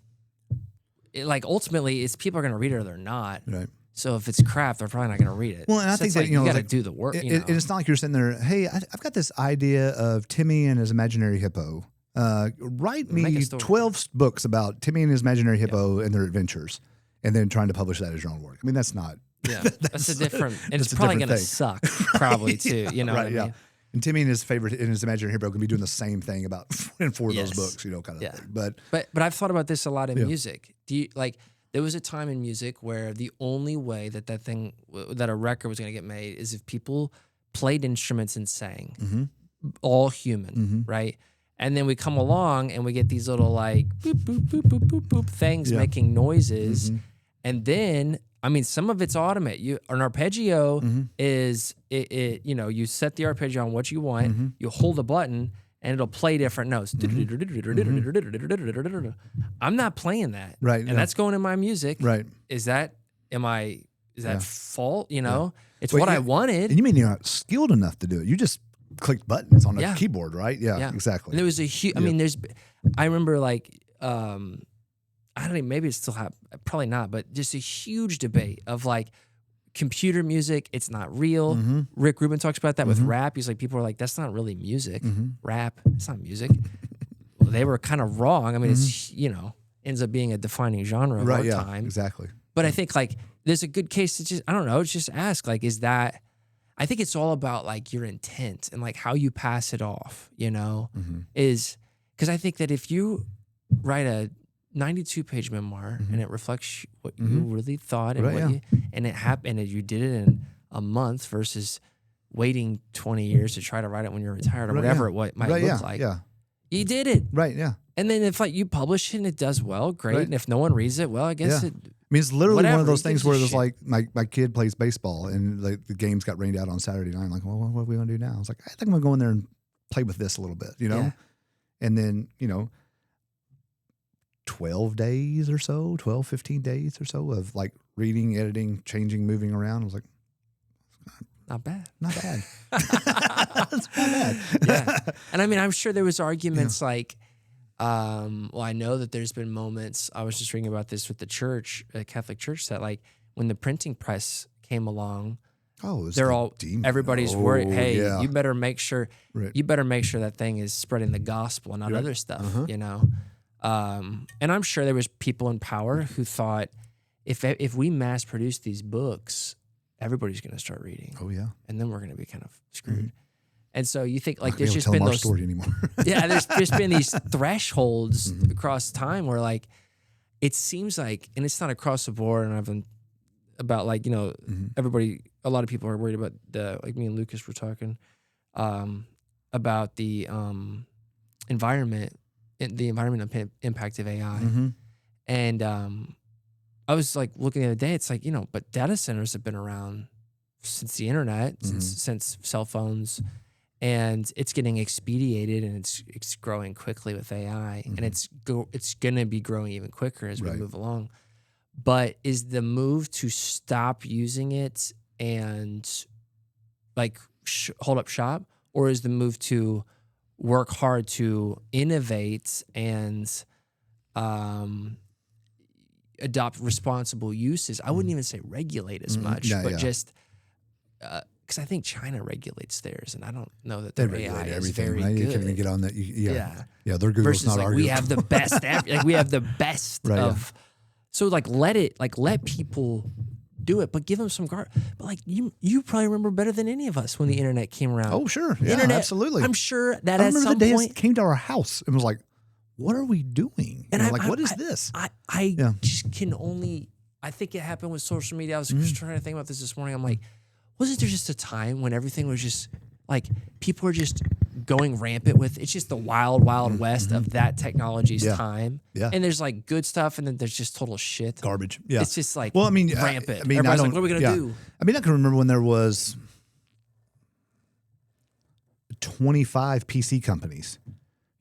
ultimately, it's people are going to read it or they're not. Right. So if it's crap, they're probably not going to read it. Well, and I think that, you got to do the work. It's not like you're sitting there, hey, I've got this idea of Timmy and his imaginary hippo. Write me 12 books about Timmy and his imaginary hippo and their adventures, and then trying to publish that as your own work. I mean, that's not. Yeah, that's a different. And it's probably going to suck, probably too. You know, right? What I mean? And Timmy and his imaginary hippo can be doing the same thing about in 4 of those books, kind of thing. But I've thought about this a lot in music. Do you like? There was a time in music where the only way that a record was going to get made is if people played instruments and sang, all human, right? And then we come along and we get these little like boop, boop, boop, boop, boop, boop things making noises. And then, I mean, some of it's automated. An arpeggio is, you know, you set the arpeggio on what you want, you hold a button, and it'll play different notes. I'm not playing that. Right. And that's going in my music. Right. Is that fault? You know, it's what I wanted. And you mean you're not skilled enough to do it. You just clicked buttons on a keyboard, right? Yeah, exactly. And there was a huge, I mean, I remember like, I don't know, maybe it still probably not, but just a huge debate of like computer music, it's not real. Rick Rubin talks about that with rap. He's like, people are like, that's not really music. Rap, it's not music. Well, they were kind of wrong. I mean, it's, you know, ends up being a defining genre of our time. Exactly. But I think like there's a good case to just, I don't know, just ask like, is that, I think it's all about like your intent and like how you pass it off, you know, is because I think that if you write a 92-page memoir and it reflects what you really thought and and it happened and you did it in a month versus waiting 20 years to try to write it when you're retired or whatever it might look like. Yeah. You did it. Right. Yeah. And then if like you publish it and it does well, great. Right. And if no one reads it, well, I guess it. I mean, it's literally one of those things where it's like my kid plays baseball and the games got rained out on Saturday night. I'm like, well, what are we going to do now? I was like, I think I'm going to go in there and play with this a little bit, you know? Yeah. And then, you know, 12 days or so, 12, 15 days or so of like reading, editing, changing, moving around. I was like, not bad. Not bad. That's not bad. Yeah. And I mean, I'm sure there was arguments like, well, I know that there's been moments, I was just reading about this with the church, the Catholic Church, that like when the printing press came along, everybody's worried, hey, you better make sure that thing is spreading the gospel and not other stuff, you know? And I'm sure there was people in power who thought if we mass produce these books, everybody's going to start reading. Oh yeah. And then we're going to be kind of screwed. And so you think like there's just been those story anymore. there's just been these thresholds across time where like it seems like, and it's not across the board, and I've been about like, you know, a lot of people are worried about like me and Lucas were talking about the environment impact of AI. And I was like looking the other day, it's like, you know, but data centers have been around since the internet, since cell phones. And it's getting expedited, and it's growing quickly with AI, and it's going to be growing even quicker as we move along. But is the move to stop using it and like hold up shop, or is the move to work hard to innovate and adopt responsible uses? I wouldn't even say regulate as much, just. Because I think China regulates theirs, and I don't know that their AI is very good. You can't even get on that. Yeah, their Google's versus not like arguing. We have the best. Like we have the best of. So like let people do it, but give them some guard. But like you probably remember better than any of us when the internet came around. Oh sure, yeah, internet, absolutely. I'm sure that I at some the day point it came to our house and was like, "What are we doing?" And like, what is this? I just can only. I think it happened with social media. I was just trying to think about this morning. I'm like, wasn't there just a time when everything was just like people were just going rampant with it's just the wild west of that technology's time. Yeah. And there's like good stuff, and then there's just total shit. Garbage. Yeah. It's just like I rampant. mean, everybody's like, what are we gonna do? I mean, I can remember when there was 25 PC companies,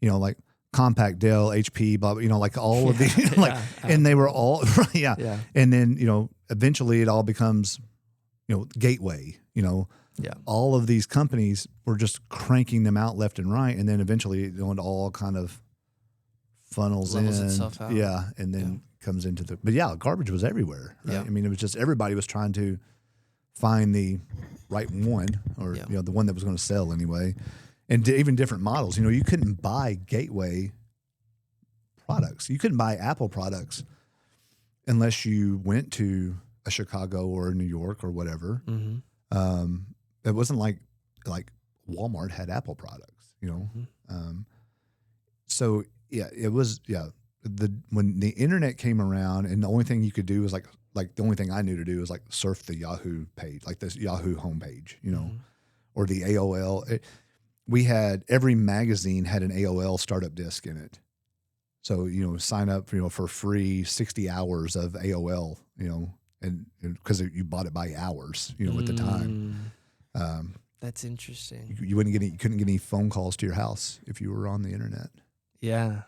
you know, like Compaq, Dell, HP, blah, you know, like all of these, and they were all, And then, you know, eventually it all becomes, you know, Gateway, you know, all of these companies were just cranking them out left and right. And then eventually it all kind of funnels Levels in. itself out. Yeah. And then comes into but garbage was everywhere. Right? I mean, it was just, everybody was trying to find the right one or, you know, the one that was going to sell anyway. And even different models, you know, you couldn't buy Gateway products. You couldn't buy Apple products unless you went to a Chicago or New York or whatever. It wasn't like Walmart had Apple products, you know? So it was, when the internet came around and the only thing you could do was like the only thing I knew to do was like surf the Yahoo page, like this Yahoo homepage, you know, or the AOL. we had every magazine had an AOL startup disc in it. So, sign up, for free 60 hours of AOL, and because you bought it by hours, at the time. That's interesting. You couldn't get any phone calls to your house if you were on the internet. Yeah.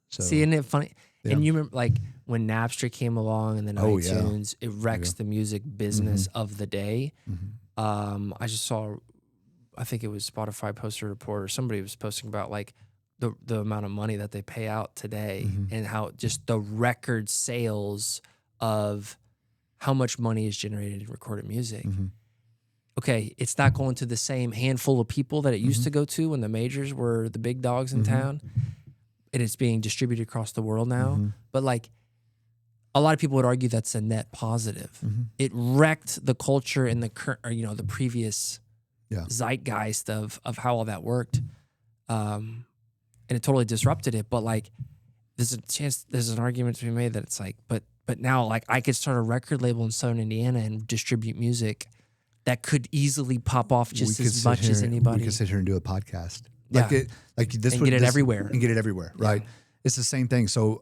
So see, isn't it funny? Yeah. And you remember like when Napster came along and then iTunes, it wrecks the music business of the day. I just saw, I think it was Spotify posted a report or somebody was posting about like the amount of money that they pay out today and how just the record sales of how much money is generated in recorded music. Okay, it's not going to the same handful of people that it used to go to when the majors were the big dogs in town, and it's being distributed across the world now. But like, a lot of people would argue that's a net positive. It wrecked the culture in the current, or the previous zeitgeist of how all that worked, and it totally disrupted it. But like, there's an argument to be made that it's like, but now like I could start a record label in Southern Indiana and distribute music that could easily pop off just as much as anybody. We could sit here and do a podcast. Yeah. This and get it everywhere. And get it everywhere, right? It's the same thing. So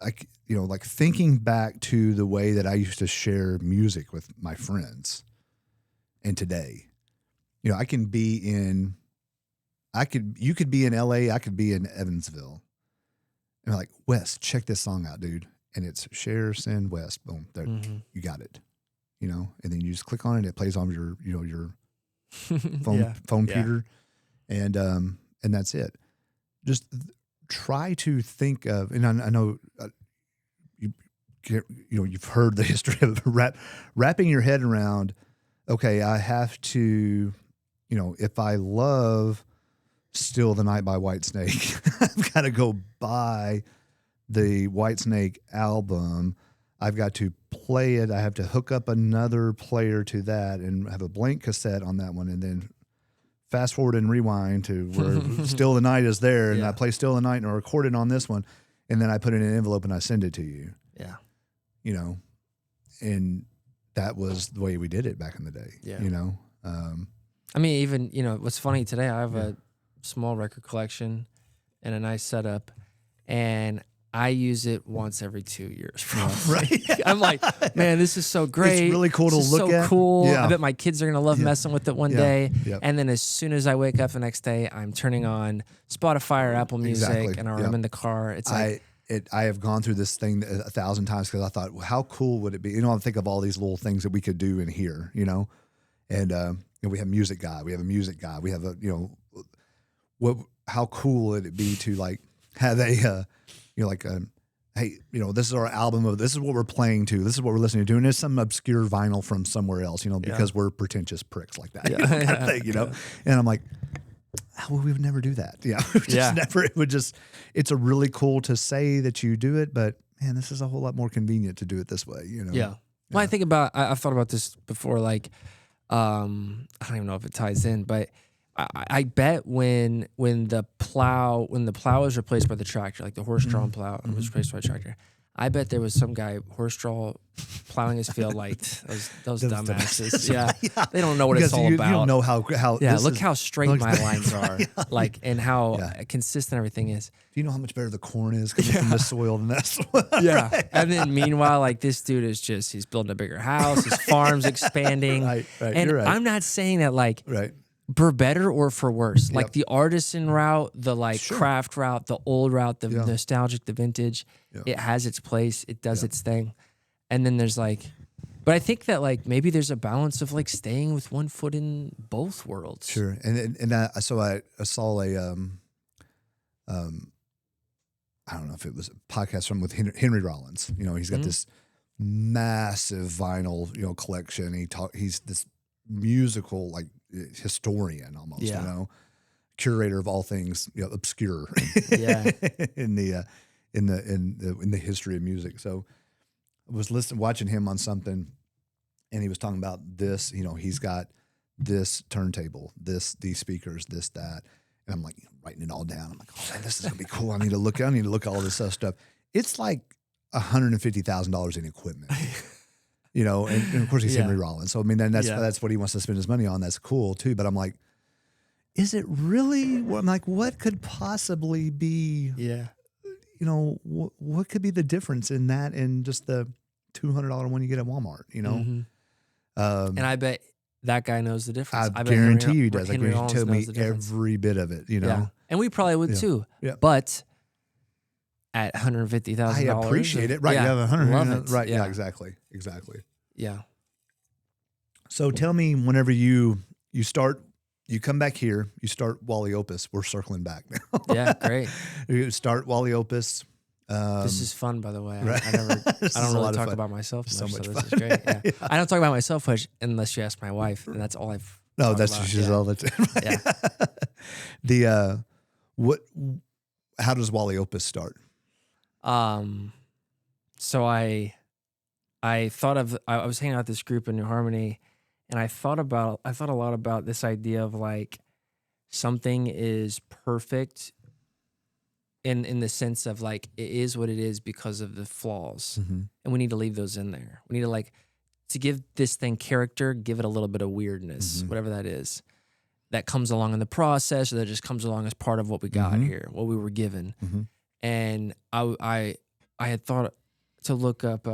like thinking back to the way that I used to share music with my friends, and today, I can be in, you could be in LA, I could be in Evansville, and I'm like, Wes, check this song out, dude, and it's share, send, Wes, boom, there, you got it, and then you just click on it, it plays on your phone computer, and that's it. Just try to think of, and I know you've heard the history of wrapping your head around. Okay, I have to, if I love "Still the Night" by Whitesnake, I've got to go buy the Whitesnake album. I've got to play it. I have to hook up another player to that and have a blank cassette on that one, and then fast forward and rewind to where Still the Night is there, and I play Still the Night and I record it on this one, and then I put it in an envelope and I send it to you. Yeah. And that was the way we did it back in the day. Yeah. I mean, even, what's funny today, I have a small record collection and a nice setup, and I use it once every 2 years. Right. I'm like, man, this is so great. It's really cool to look at. So cool. Yeah. I bet my kids are going to love messing with it one day. Yep. And then as soon as I wake up the next day, I'm turning on Spotify or Apple Music, and I'm in the car. It's like, I have gone through this thing 1,000 times because I thought, well, how cool would it be? I think of all these little things that we could do in here, and we have music guy, we have a music guy, we have a, how cool would it be to like have a, hey, this is our album this is what we're playing to, this is what we're listening to, and there's some obscure vinyl from somewhere else, because we're pretentious pricks like that, kind of thing, and I'm like, we would never do that. Never. It would just, it's a really cool to say that you do it, but man, this is a whole lot more convenient to do it this way, Yeah. Well, I think about, I've thought about this before, like, I don't even know if it ties in, but I bet when the plow is replaced by the tractor, like the horse-drawn plow was replaced by a tractor, I bet there was some guy horse-drawn plowing his field like those dumbasses. Yeah. They don't know what it's all about. You don't know how look how straight my lines are, like, and how consistent everything is. Do you know how much better the corn is coming from the soil than that soil? Yeah. Right. And then meanwhile, like, this dude is he's building a bigger house, his farm's expanding. Right. And you're right. I'm not saying that like for better or for worse. Like the artisan route, the craft route, the old route, the nostalgic, the vintage, it has its place. It does its thing. And then there's like, but I think that like maybe there's a balance of like staying with one foot in both worlds. Sure. And so I saw a, I don't know if it was a podcast with Henry Rollins. He's got this massive vinyl, collection. He's this musical, like, historian almost, curator of all things, obscure, in the history of music. So I was watching him on something, and he was talking about this. He's got this turntable, these speakers, this, that, and I'm like writing it all down. I'm like, oh man, this is gonna be cool. I need to look at all this stuff. It's like $150,000 in equipment. you know, and of course he's Yeah. Henry Rollins. So, I mean, then that's what he wants to spend his money on. That's cool too. But I'm like, is it really? I'm like, what could possibly be, Yeah. you know, what could be the difference in that and just the $200 one you get at Walmart, you know? Mhm. And I bet that guy knows the difference. I I bet guarantee you he does. Henry Like, he Rollins told me knows the difference. every bit of it, you know? Yeah. And we probably would too. Yeah. But at $150,000, I appreciate it. Right. Yeah, you have 100. love it. Right. Yeah. Yeah. Exactly. Yeah. So tell me, whenever you come back here, you start Wally Opus. We're circling back now. Yeah, great. You start Wally Opus. This is fun, by the way. Right. I don't really talk about myself much, so this is great. Yeah. I don't talk about myself much unless you ask my wife, and that's all I've. No, that's just all the time. Yeah. How does Wally Opus start? So I was hanging out with this group in New Harmony, and I thought a lot about this idea of like something is perfect in the sense of like it is what it is because of the flaws, and we need to leave those in there. We need to like to give this thing character, give it a little bit of weirdness, whatever that is, that comes along in the process, or that just comes along as part of what we got here, what we were given. And I had thought to look up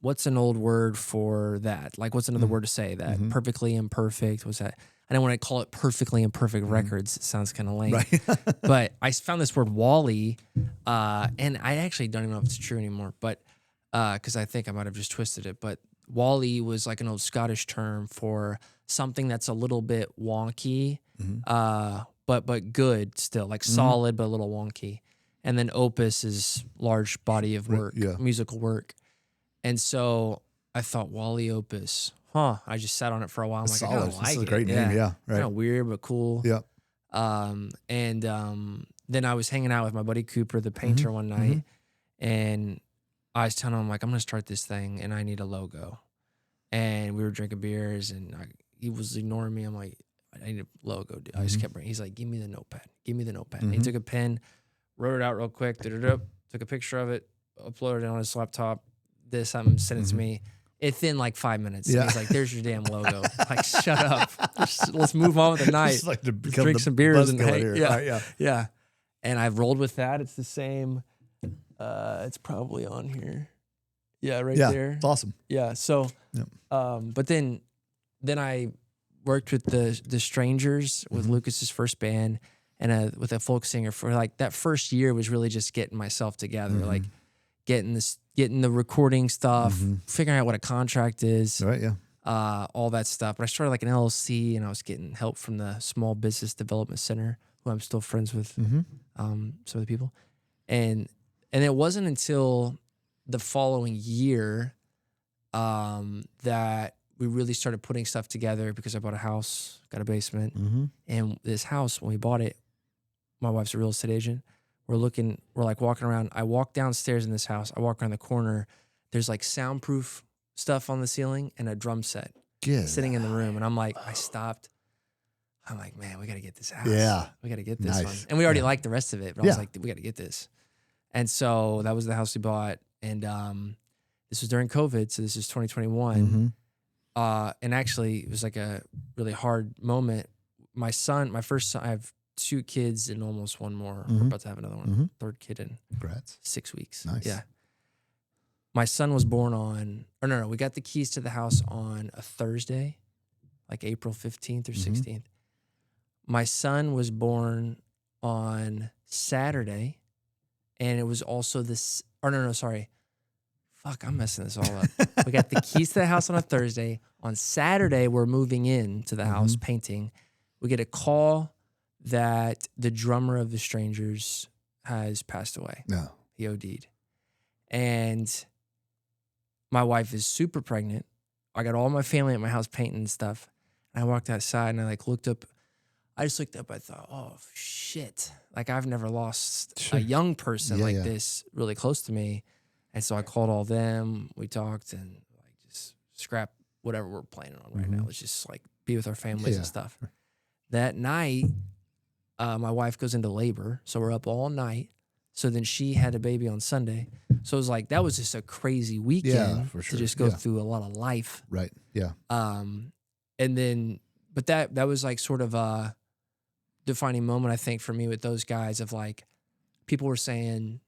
what's an old word for that? Like, what's another word to say that? Perfectly imperfect. What's that? I don't want to call it perfectly imperfect records. It sounds kind of lame. Right. But I found this word Wally, and I actually don't even know if it's true anymore, but because I think I might have just twisted it. But Wally was like an old Scottish term for something that's a little bit wonky, but good still, like solid but a little wonky. And then opus is large body of work, musical work. And so I thought Wally Opus, I just sat on it for a while. I'm like, I kind of like it. This is a great name, yeah. Right. Kind of weird, but cool. Yeah. Then I was hanging out with my buddy Cooper, the painter, one night, and I was telling him, like, I'm going to start this thing, and I need a logo. And we were drinking beers, and he was ignoring me. I'm like, I need a logo, dude. I just kept bringing. He's like, give me the notepad. And he took a pen, wrote it out real quick, took a picture of it, uploaded it on his laptop, sent it to me. Within like 5 minutes. Yeah. He's like, there's your damn logo. Like, shut up. Let's move on with the night. It's like to drink some beers and hang. Yeah. Yeah. And I've rolled with that. It's the same. It's probably on here. Yeah, right there. It's awesome. Yeah. So, but then I worked with the Strangers with Lucas's first band and with a folk singer for like that first year was really just getting myself together, like getting the recording stuff, figuring out what a contract is, right? Yeah, all that stuff. But I started like an LLC, and I was getting help from the Small Business Development Center, who I'm still friends with, some of the people, and it wasn't until the following year that we really started putting stuff together because I bought a house, got a basement, and this house when we bought it, my wife's a real estate agent. We're like walking around. I walk downstairs in this house. I walk around the corner. There's like soundproof stuff on the ceiling and a drum set sitting in the room. And I'm like, I stopped. I'm like, man, we got to get this house. Yeah. We got to get this one. And we already liked the rest of it. But I was like, we got to get this. And so that was the house we bought. And this was during COVID. So this is 2021. And actually, it was like a really hard moment. My first son, I have 2 kids and almost one more. We're about to have another one, third kid in 6 weeks. Nice. Yeah. My son was born we got the keys to the house on a Thursday, like April 15th or 16th. My son was born on Saturday, and it was also Fuck, I'm messing this all up. We got the keys to the house on a Thursday. On Saturday, we're moving in to the house, painting. We get a call that the drummer of the Strangers has passed away. No. He OD'd. And my wife is super pregnant. I got all my family at my house painting and stuff. And I walked outside and I looked up. I thought, oh, shit. Like, I've never lost a young person this really close to me. And so I called all them. We talked and just scrap whatever we're planning on right now. Let's just be with our families and stuff. That night, my wife goes into labor. So we're up all night So then she had a baby on Sunday. So it was like, that was just a crazy weekend for sure. to just go through a lot of life. Right. Yeah. And then, but that was like sort of a defining moment, I think, for me with those guys of like, people were saying,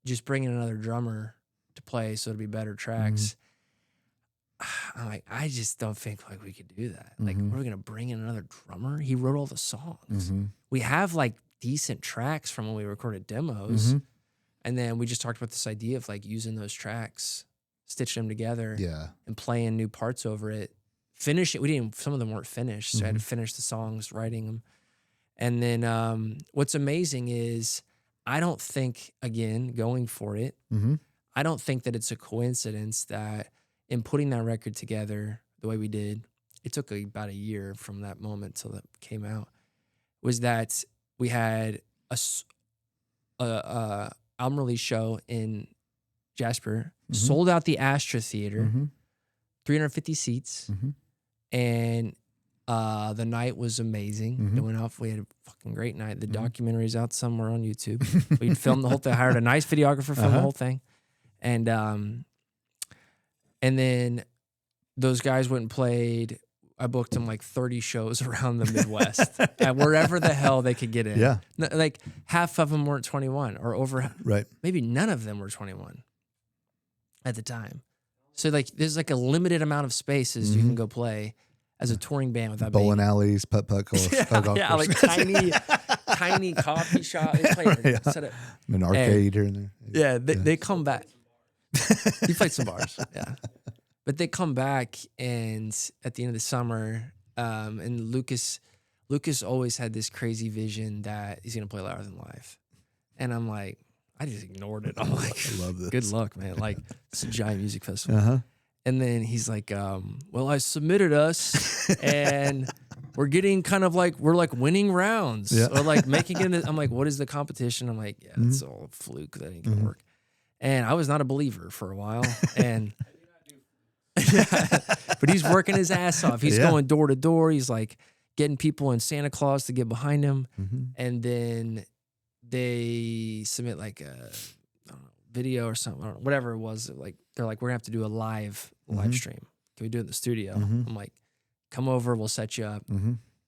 just bring in another drummer to play so it'll be better tracks. I'm like, I just don't think like we could do that. Like, we're going to bring in another drummer? He wrote all the songs. We have like decent tracks from when we recorded demos. And then we just talked about this idea of like using those tracks, stitching them together and playing new parts over it. Finish it. We didn't, some of them weren't finished. So I had to finish the songs, writing them. And then what's amazing is I don't think, again, going for it, I don't think that it's a coincidence that in putting that record together the way we did, it took about a year from that moment till it came out, was that we had a album release show in Jasper, sold out the Astra Theater, 350 seats, and the night was amazing. It went off. We had a fucking great night. The documentary's out somewhere on YouTube. We filmed the whole thing. I hired a nice videographer, filmed the whole thing, and then those guys went and played. I booked them like 30 shows around the Midwest, at wherever the hell they could get in. Yeah, like half of them weren't 21, or over. Right. Maybe none of them were 21 at the time. So like, there's like a limited amount of spaces you can go play as a touring band without bowling alleys, putt course, yeah, like tiny coffee shop. They play an arcade here and there. Yeah, they come back. You played some bars, yeah. But they come back, and at the end of the summer, and Lucas always had this crazy vision that he's gonna play louder than live, and I'm like, I just ignored it. I'm like, I love this. Good luck, man. Like, it's a giant music festival. And then he's like, well, I submitted us, and we're getting kind of like, we're like winning rounds, or like making it. I'm like, what is the competition? I'm like, yeah, it's all a fluke. That ain't gonna work. And I was not a believer for a while, and. But he's working his ass off. He's going door to door. He's like getting people in Santa Claus to get behind him. And then they submit like a video or something, or whatever it was. Like, they're like, we're gonna have to do a live stream. Can we do it in the studio? I'm like, come over, we'll set you up.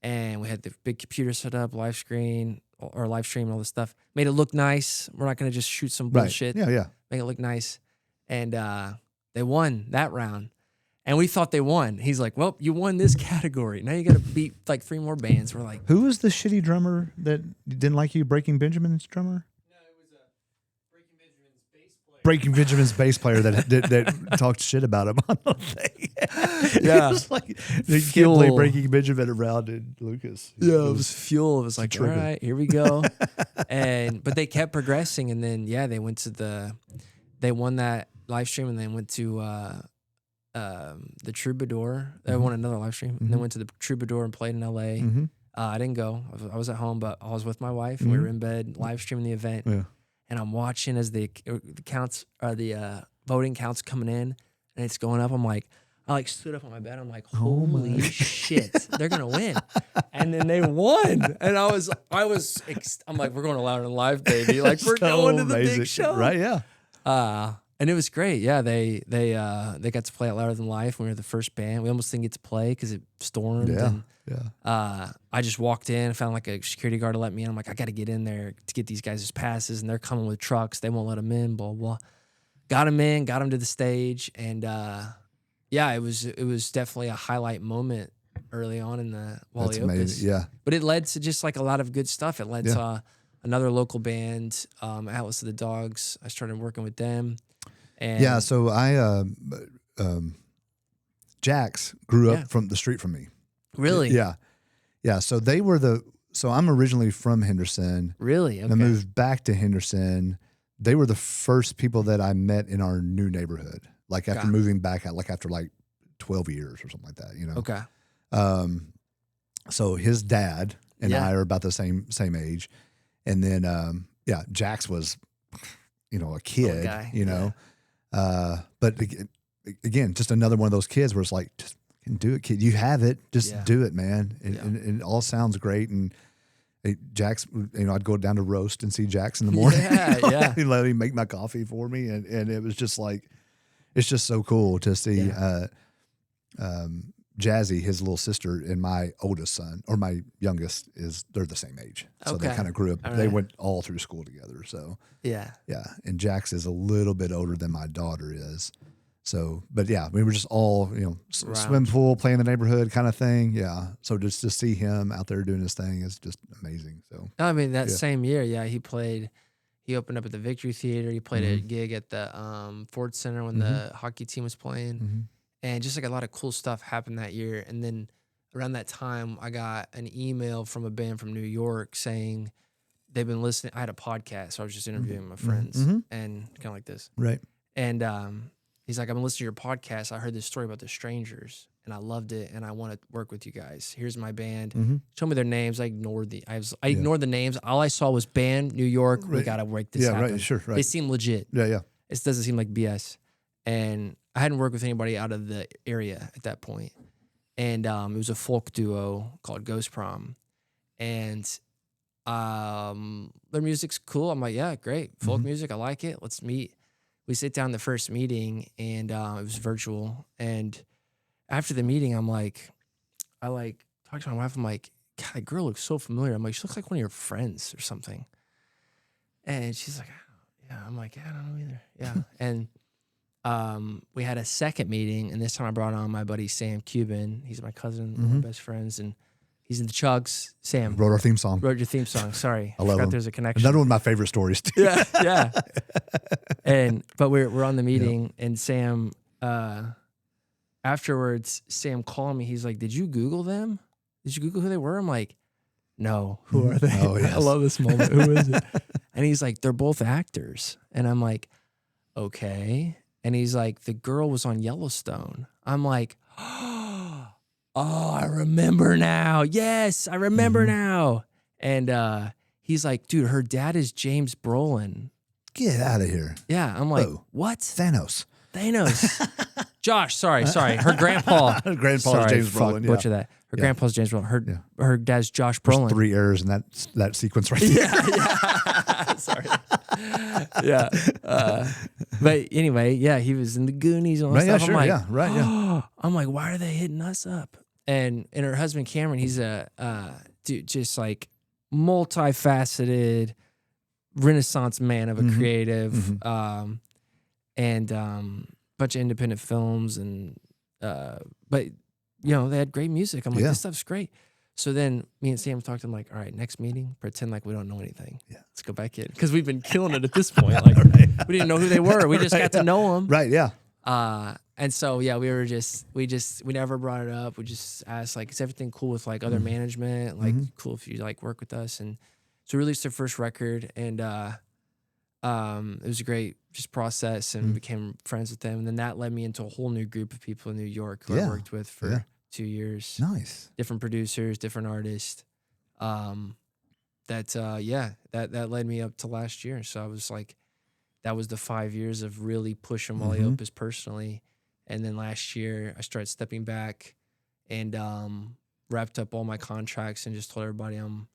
And we had the big computer set up, live stream, and all this stuff. Made it look nice. We're not gonna just shoot some bullshit. Yeah. Make it look nice. And they won that round. And we thought they won. He's like, well, you won this category. Now you got to beat like 3 more bands. We're like, who was the shitty drummer that didn't like you? Breaking Benjamin's drummer? No, it was Breaking Benjamin's bass player. Breaking Benjamin's bass player that talked shit about him on the thing. Yeah. It was like, you can't play Breaking Benjamin around in Lucas. Yeah, it was fuel. It was like, all right, here we go. But they kept progressing. And then, they went to they won that live stream, and then went to the Troubadour. They won another live stream, and then went to the Troubadour and played in LA. I didn't go. I was at home, but I was with my wife. We were in bed, live streaming the event, and I'm watching as the voting counts coming in, and it's going up. I'm like, I like stood up on my bed. I'm like, holy shit, they're gonna win! And then they won, and I'm like, we're going to Louder Than Live, baby! Like, we're going to the big show, right? Yeah. And it was great. Yeah, they got to play at Louder Than Life. We were the first band. We almost didn't get to play because it stormed. I just walked in, found like a security guard to let me in. I'm like, I got to get in there to get these guys' passes, and they're coming with trucks. They won't let them in. Blah blah. Got them in. Got them to the stage, and it was definitely a highlight moment early on in the Wally Opus. Yeah. But it led to just like a lot of good stuff. It led to another local band, Atlas of the Dogs. I started working with them. And so I, Jax grew up from the street from me. Really? Yeah. So they were so I'm originally from Henderson. Really? Okay. And I moved back to Henderson. They were the first people that I met in our new neighborhood. Like after moving back out, like after like 12 years or something like that, you know? Okay. So his dad and I are about the same age. And then, Jax was, a kid, you know? But again, just another one of those kids where it's like, just do it, kid. You have it. Just do it, man. And it all sounds great. And Jack's, I'd go down to roast and see Jack's in the morning. Yeah. He'd let him make my coffee for me. And it was just like, it's just so cool to see Jazzy, his little sister, and my oldest son, or my youngest, they're the same age. So they kind of grew up, they went all through school together. So yeah. And Jax is a little bit older than my daughter is. So, but yeah, we were just all, swim pool, play in the neighborhood kind of thing. Yeah. So just to see him out there doing his thing is just amazing. So, I mean, that same year, he opened up at the Victory Theater. He played a gig at the Ford Center when the hockey team was playing. And just like a lot of cool stuff happened that year. And then around that time, I got an email from a band from New York saying they've been listening. I had a podcast, so I was just interviewing my friends and kind of like this. Right. And he's like, I've been listening to your podcast. I heard this story about the Strangers, and I loved it, and I want to work with you guys. Here's my band. Show me their names. I ignored the names. All I saw was band, New York. We got to make this happen. Right, sure, right. They seem legit. Yeah. It doesn't seem like BS. And I hadn't worked with anybody out of the area at that point. And it was a folk duo called Ghost Prom. And their music's cool. I'm like, yeah, great. Folk music, I like it. Let's meet. We sit down the first meeting, and it was virtual. And after the meeting, I talked to my wife. I'm like, God, that girl looks so familiar. I'm like, she looks like one of your friends or something. And she's like, yeah. I'm like, I don't know either. Yeah. And we had a second meeting, and this time I brought on my buddy Sam Cuban. He's my cousin, one of my best friends, and he's in the Chugs. Sam wrote our theme song. Wrote your theme song. Sorry, I love him. There's a connection. Another one of my favorite stories too. Yeah. But we're on the meeting, and Sam afterwards, Sam called me. He's like, "Did you Google them? Did you Google who they were?" I'm like, "No, who are they?" Oh, yes. I love this moment. Who is it? And he's like, "They're both actors," and I'm like, "Okay." And he's like, the girl was on Yellowstone. I'm like, oh, I remember now. Yes, I remember now. And he's like, dude, her dad is James Brolin. Get out of here. Yeah, I'm like, what? Thanos. Josh, sorry. Her grandpa. Is James Brolin. Butcher that. Her grandpa's James Brolin. Her dad's Josh Brolin. There's 3 errors in that sequence right there. Yeah. Sorry. Yeah. But anyway, yeah, he was in the Goonies and all that stuff. Sure, I'm like, I'm like, why are they hitting us up? And her husband Cameron, he's a dude, just like multifaceted Renaissance man of a creative, and bunch of independent films, and but they had great music. I'm like, this stuff's great. So then me and Sam talked to him like, all right, next meeting, pretend like we don't know anything. Yeah. Let's go back in. Because we've been killing it at this point. Like we didn't know who they were. We just got to know them. Right, yeah. And so, yeah, we never brought it up. We just asked, like, is everything cool with, like, other management? Like, cool if you, like, work with us. And so we released their first record, and it was a great just process, and became friends with them. And then that led me into a whole new group of people in New York who I worked with for 2 years. Nice. Different producers, different artists. That led me up to last year. So I was like, that was the 5 years of really pushing Wally Opus personally. And then last year I started stepping back and wrapped up all my contracts and just told everybody I'm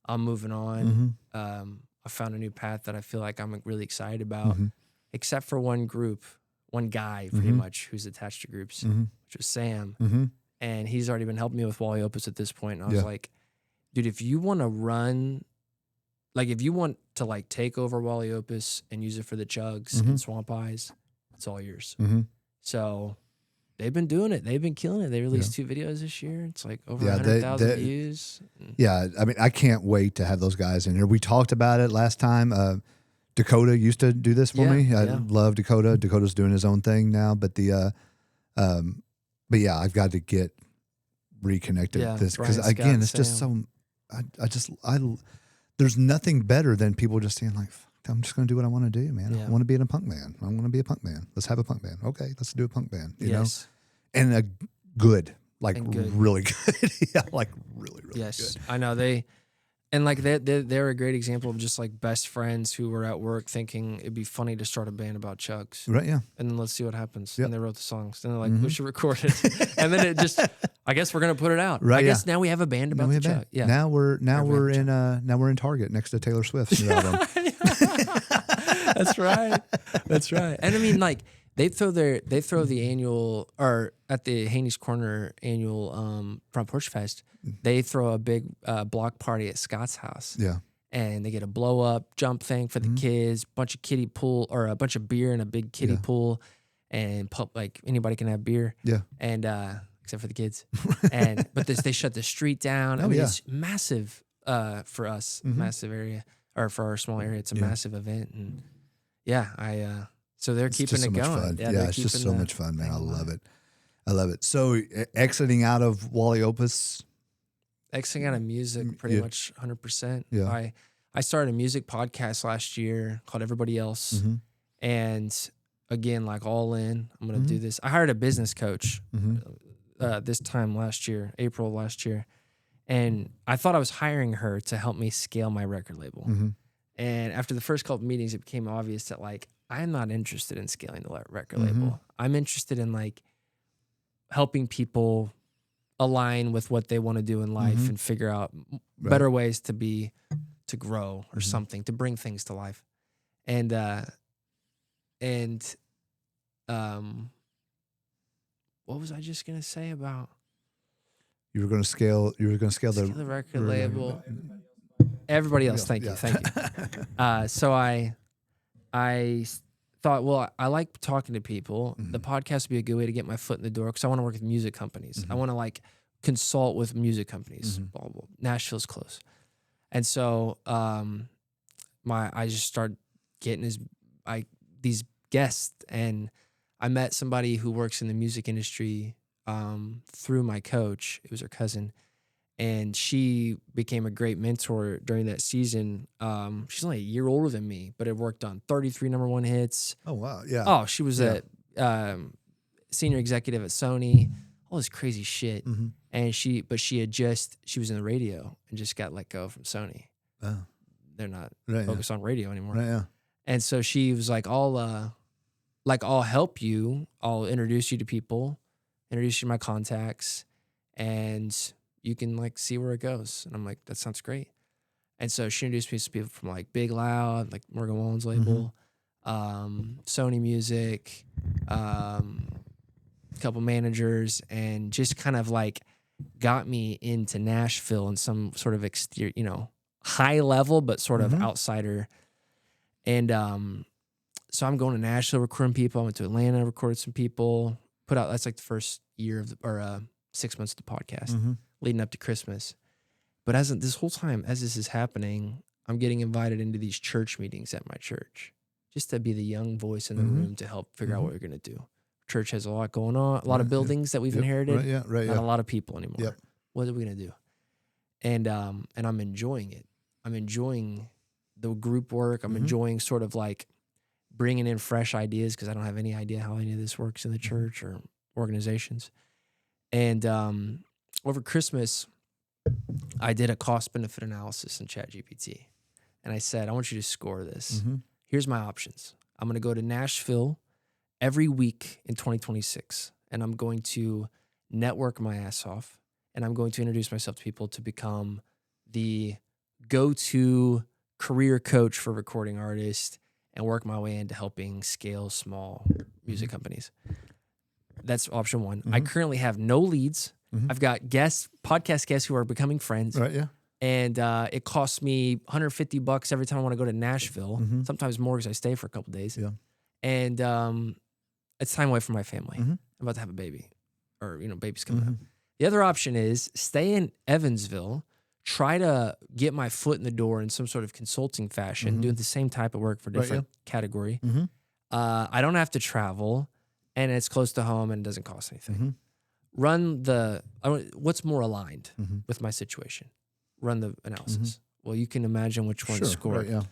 moving on. I found a new path that I feel like I'm really excited about, except for one guy pretty much who's attached to groups, which was Sam. And he's already been helping me with Wally Opus at this point. And I was like, dude, if you want to run, like if you want to like take over Wally Opus and use it for the Chugs and Swamp Eyes, it's all yours. So they've been doing it. They've been killing it. They released 2 videos this year. It's like over 100,000 views. Yeah, I mean, I can't wait to have those guys in here. We talked about it last time. Dakota used to do this for me. I love Dakota. Dakota's doing his own thing now, but but yeah, I've got to get reconnected with this because again, it's just so. There's nothing better than people just saying like, I'm just going to do what I want to do, man. I want to be in a punk band. I want to be a punk band. Let's have a punk band. Okay, let's do a punk band. You know, and a good, like really good. Yeah, like really good. I know And like they're a great example of just like best friends who were at work thinking it'd be funny to start a band about chugs. Right. Yeah. And then let's see what happens. Yep. And they wrote the songs. And they're like, we should record it. And then it just, I guess we're gonna put it out. Right. I guess now we have a band about the chug. Yeah. Now we're in Target next to Taylor Swift's new album. That's right. That's right. And I mean, like they throw the annual, or at the Haney's Corner annual Front Porch Fest, they throw a big block party at Scott's house. Yeah. And they get a blow up jump thing for the kids, bunch of kiddie pool, or a bunch of beer in a big kiddie pool, and like anybody can have beer. Yeah. And except for the kids. But they shut the street down. I mean, it's massive for us, massive area, or for our small area. It's a massive event, and so they're keeping it going. Yeah, it's just so much fun, man. I love it. I love it. So exiting out of Wally Opus. Exiting out of music, pretty much 100%. Yeah. I started a music podcast last year called Everybody Else. And again, like all in, I'm going to do this. I hired a business coach this time last year, April of last year. And I thought I was hiring her to help me scale my record label. And after the first couple of meetings, it became obvious that like, I'm not interested in scaling the record label. I'm interested in like helping people align with what they want to do in life and figure out better ways to grow or something, to bring things to life. And what was I just going to say about? You were going to scale the record label. Everybody else. Thank you. So I thought, well, I like talking to people. The podcast would be a good way to get my foot in the door because I want to work with music companies. I want to like consult with music companies. Blah, blah, blah. Nashville's close. And so I just started getting these guests, and I met somebody who works in the music industry through my coach. It was her cousin. And she became a great mentor during that season. She's only a year older than me, but had worked on 33 #1 hits. Oh, wow. Yeah. Oh, she was a senior executive at Sony, all this crazy shit. And she was in the radio and just got let go from Sony. Oh. They're not focused on radio anymore. Right, yeah. And so she was like, I'll help you. I'll introduce you to people, introduce you to my contacts, and you can like see where it goes. And I'm like, that sounds great. And so she introduced me to people from like Big Loud, like Morgan Wallen's label, Sony Music, a couple managers, and just kind of like got me into Nashville in some sort of exterior, high level, but sort of outsider. And so I'm going to Nashville recording people. I went to Atlanta, recorded some people, that's like the first year of 6 months of the podcast. Leading up to Christmas. But this whole time, as this is happening, I'm getting invited into these church meetings at my church just to be the young voice in the room to help figure out what we're going to do. Church has a lot going on, a lot of buildings that we've inherited, not a lot of people anymore. What are we going to do? And I'm enjoying it. I'm enjoying the group work. I'm enjoying sort of like bringing in fresh ideas because I don't have any idea how any of this works in the church or organizations. And over Christmas, I did a cost-benefit analysis in ChatGPT. And I said, I want you to score this. Here's my options. I'm going to go to Nashville every week in 2026. And I'm going to network my ass off. And I'm going to introduce myself to people to become the go-to career coach for recording artists and work my way into helping scale small music companies. That's option one. I currently have no leads. I've got podcast guests who are becoming friends. Right, yeah. And it costs me $150 every time I want to go to Nashville. Sometimes more because I stay for a couple days. Yeah. And it's time away from my family. I'm about to have a baby, or baby's coming up. The other option is stay in Evansville, try to get my foot in the door in some sort of consulting fashion, doing the same type of work for different category. I don't have to travel, and it's close to home and it doesn't cost anything. What's more aligned with my situation? Run the analysis. Well, you can imagine which one to score. Right, yeah.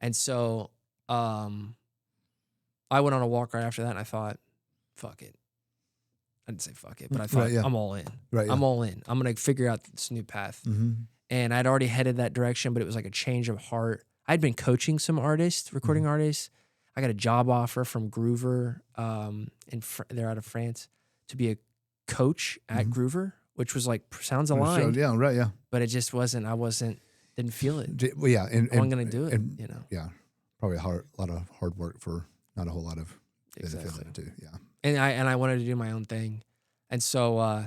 And so I went on a walk right after that, and I thought, fuck it. I didn't say fuck it, but I thought, I'm all in. Right, yeah. I'm all in. I'm going to figure out this new path. And I'd already headed that direction, but it was like a change of heart. I'd been coaching some artists, recording artists. I got a job offer from Groover, they're out of France, to be a coach at Groover, which was like, sounds aligned. So, yeah, right, yeah. But it just wasn't, didn't feel it. Well, yeah. And I wasn't going to do it, Yeah, probably a lot of hard work for not a whole lot of benefit too, yeah. And I wanted to do my own thing. And so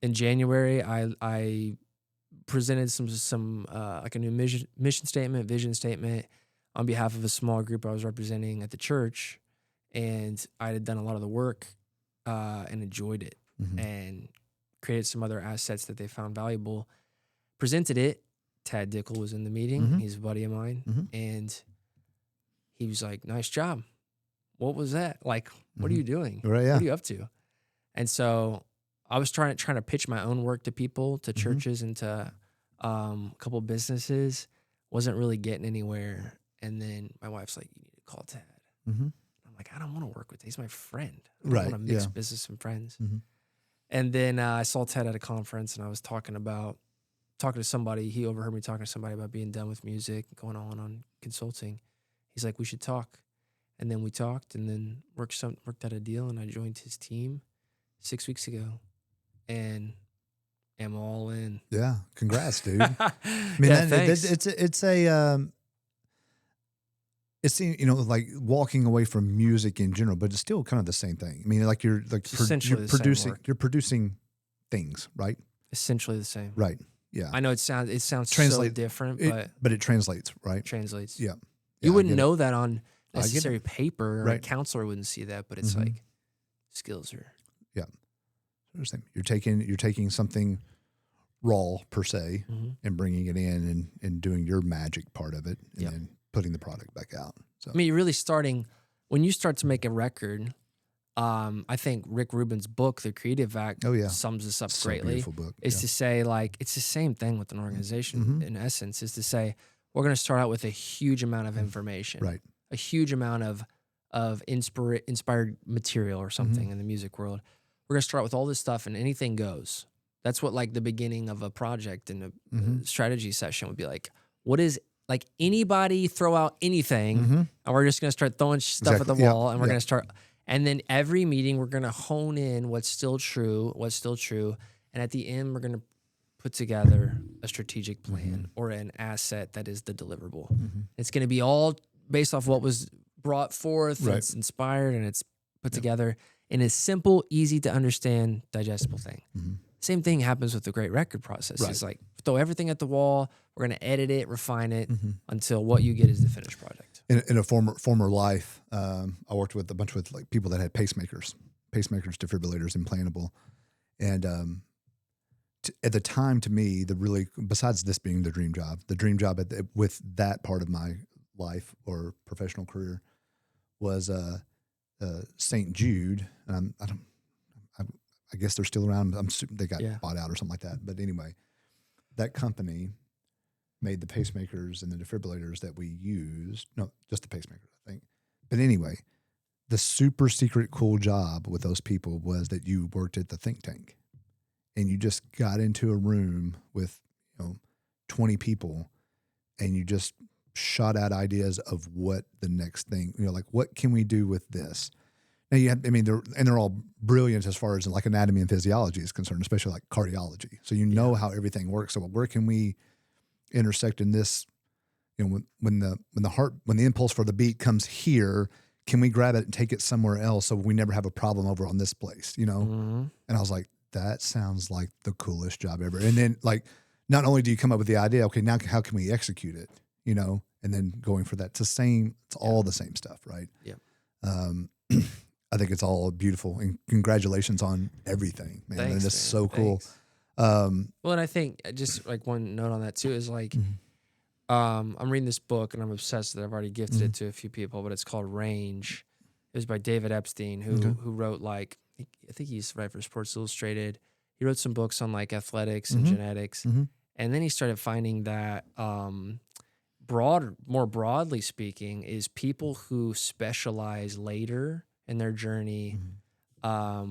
in January, I presented some like a new mission statement, vision statement on behalf of a small group I was representing at the church, and I had done a lot of the work and enjoyed it, and created some other assets that they found valuable. Presented it. Tad Dickel was in the meeting. He's a buddy of mine, and he was like, "Nice job. What was that? Like, what are you doing? Right, yeah. What are you up to?" And so I was trying to pitch my own work to people, to churches, and to a couple of businesses. Wasn't really getting anywhere. And then my wife's like, "You need to call Tad." I'm like, "I don't want to work with him. He's my friend. I don't want to mix business and friends." And then I saw Ted at a conference, and I was talking to somebody. He overheard me talking to somebody about being done with music, going on consulting. He's like, "We should talk." And then we talked, and then worked out a deal, and I joined his team 6 weeks ago, and am all in. Yeah, congrats, dude. I mean, thanks. It's like walking away from music in general, but it's still kind of the same thing. I mean, like you're producing things, right? Essentially the same. Right. Yeah. I know it sounds so different, but it translates, right? Translates. Yeah. You wouldn't know that on necessary paper, or a counselor wouldn't see that, but it's like skills are. Yeah. You're taking something raw per se and bringing it in and doing your magic part of it, and then putting the product back out. So I mean, you're really when you start to make a record. I think Rick Rubin's book, The Creative Act, sums this up greatly. Beautiful book. Is to say, like, it's the same thing with an organization in essence, is to say, we're going to start out with a huge amount of information, right? A huge amount of inspired material or something in the music world. We're going to start with all this stuff, and anything goes. That's what, like, the beginning of a project and a strategy session would be like. What is, like, anybody throw out anything, and we're just going to start throwing stuff at the wall, and we're going to start. And then every meeting, we're going to hone in what's still true. And at the end, we're going to put together a strategic plan or an asset that is the deliverable. It's going to be all based off what was brought forth, it's inspired, and it's put together in a simple, easy to understand, digestible thing. Same thing happens with the great record process. It's like, throw everything at the wall. We're going to edit it, refine it until what you get is the finished product. In a former life, I worked with a bunch of like people that had pacemakers, defibrillators, implantable, and at the time, to me, besides this being the dream job with that part of my life or professional career was St. Jude. And I guess they're still around. They got bought out or something like that. But anyway, that company made the pacemakers and the defibrillators that we used. No, just the pacemakers, I think. But anyway, the super secret cool job with those people was that you worked at the think tank, and you just got into a room with 20 people, and you just shot out ideas of what the next thing, like, what can we do with this? Now they're all brilliant as far as like anatomy and physiology is concerned, especially like cardiology. So how everything works. So where can we intersect in this? When the impulse for the beat comes here, can we grab it and take it somewhere else so we never have a problem over on this place? And I was like, that sounds like the coolest job ever. And then, like, not only do you come up with the idea, okay, now how can we execute it? And then going for that, it's all the same stuff, right? Yeah. I think it's all beautiful, and congratulations on everything, man. Thanks, and it's so cool. Well, and I think just like one note on that too is like, I'm reading this book and I'm obsessed with it. I've already gifted it to a few people, but it's called Range. It was by David Epstein, who wrote, like, I think he used to write for Sports Illustrated. He wrote some books on like athletics and genetics. And then he started finding that more broadly speaking, is people who specialize later in their journey. I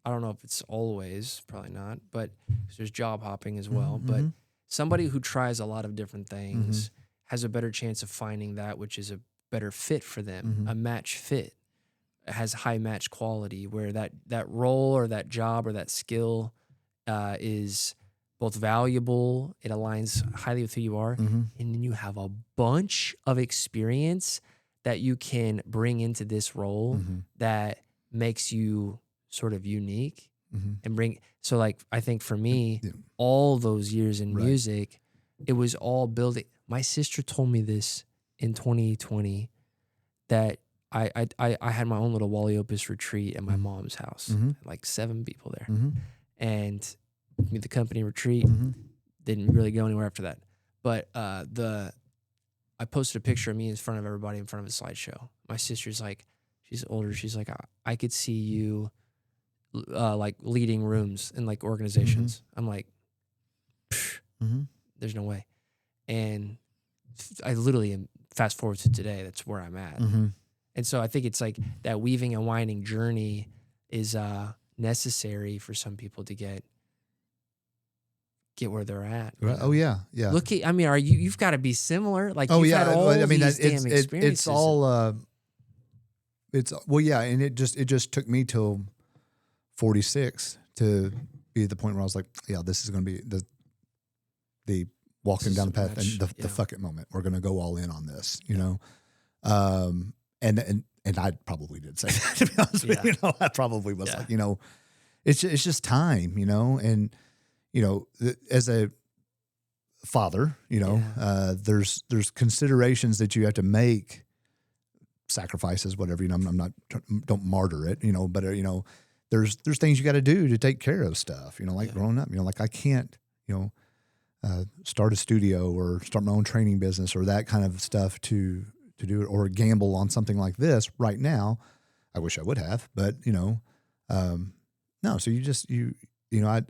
don't know if it's always, probably not, but there's job hopping as well. But somebody who tries a lot of different things has a better chance of finding that which is a better fit for them, a match fit, has high match quality, where that role or that job or that skill is both valuable, it aligns highly with who you are, and then you have a bunch of experience that you can bring into this role that makes you sort of unique and bring. So like, I think for me, all those years in music, it was all building. My sister told me this in 2020 that I had my own little Wally Opus retreat at my mom's house, like 7 people there, and the company retreat didn't really go anywhere after that. But I posted a picture of me in front of everybody in front of a slideshow. My sister's like, she's older. She's like, I could see you like leading rooms in like organizations. I'm like, there's no way. And I literally am, fast forward to today, that's where I'm at. And so I think it's like that weaving and winding journey is necessary for some people to get where they're at. Right. Oh yeah. Look at, I mean, you've got to be similar. Like, you've had all these damn experiences. It's all, and it just took me till 46 to be at the point where I was like, yeah, this is going to be the walking down the path and the fuck it moment. We're going to go all in on this, you know? And I probably did say that, to be honest with you. You know, I probably was like, you know, it's just time, you know, and, you know, as a father, you know, there's considerations that you have to make, sacrifices, whatever, you know, I'm not, don't martyr it, you know, but, you know, there's things you got to do to take care of stuff, you know, like growing up, you know, like I can't, you know, start a studio or start my own training business or that kind of stuff to do it, or gamble on something like this right now. I wish I would have, but you know, no, so you know,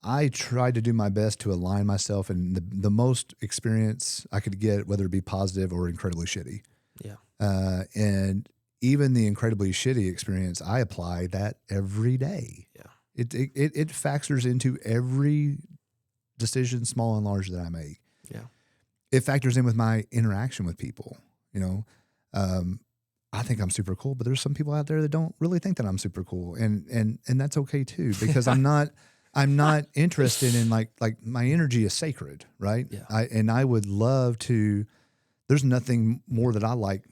I tried to do my best to align myself in the most experience I could get, whether it be positive or incredibly shitty. Yeah. And even the incredibly shitty experience, I apply that every day. Yeah. It factors into every decision, small and large, that I make. Yeah. It factors in with my interaction with people, you know. I think I'm super cool, but there's some people out there that don't really think that I'm super cool. And that's okay too, because I'm not interested in like my energy is sacred, right? Yeah. I would love to, there's nothing more that I like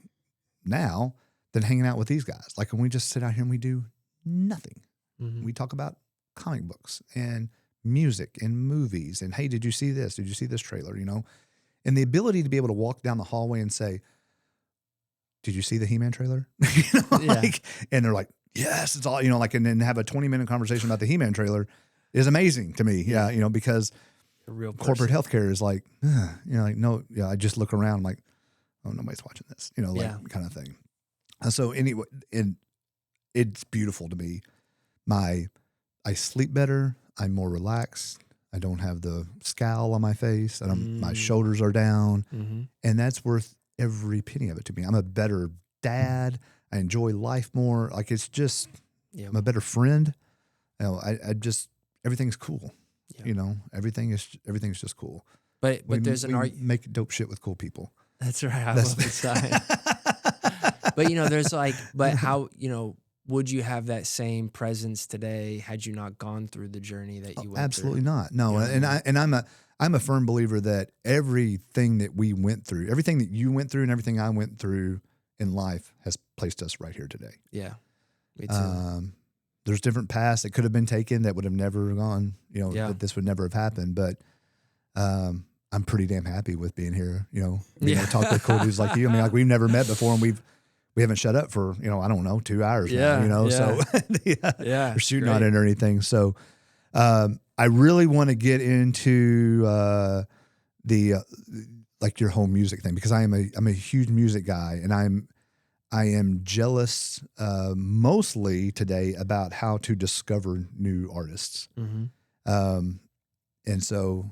now than hanging out with these guys. Like when we just sit out here and we do nothing. We talk about comic books and music and movies and, hey, did you see this? Did you see this trailer? You know, and the ability to be able to walk down the hallway and say, did you see the He-Man trailer? You know, like, and they're like, yes, it's all, you know, like, and then have a 20-minute conversation about the He-Man trailer is amazing to me. Yeah. You know, because real corporate healthcare is like, you know, like, no, I just look around, I'm like, oh, nobody's watching this, you know, like kind of thing. And so anyway, and it's beautiful to me. I sleep better. I'm more relaxed. I don't have the scowl on my face, and my shoulders are down, and that's worth every penny of it to me. I'm a better dad. I enjoy life more. Like, it's just, I'm a better friend. You know, I just, everything's cool. You know, everything's just cool. But there's an argument. Make dope shit with cool people. That's right. I love the sign. But, you know, there's like, but how, you know, would you have that same presence today had you not gone through the journey that you went Absolutely through? not. No. You know, and I'm a firm believer that everything that we went through, everything that you went through and everything I went through in life has placed us right here today. Yeah. Me too. There's different paths that could have been taken that would have never gone, you know, that this would never have happened. But I'm pretty damn happy with being here, you know, being able to talk with cool dudes like you. I mean, like, we've never met before, and we haven't shut up for, you know, I don't know, 2 hours now, you know, so we're shooting on it or anything. So I really want to get into the like your whole music thing, because I'm a huge music guy, and I am jealous mostly today about how to discover new artists. And so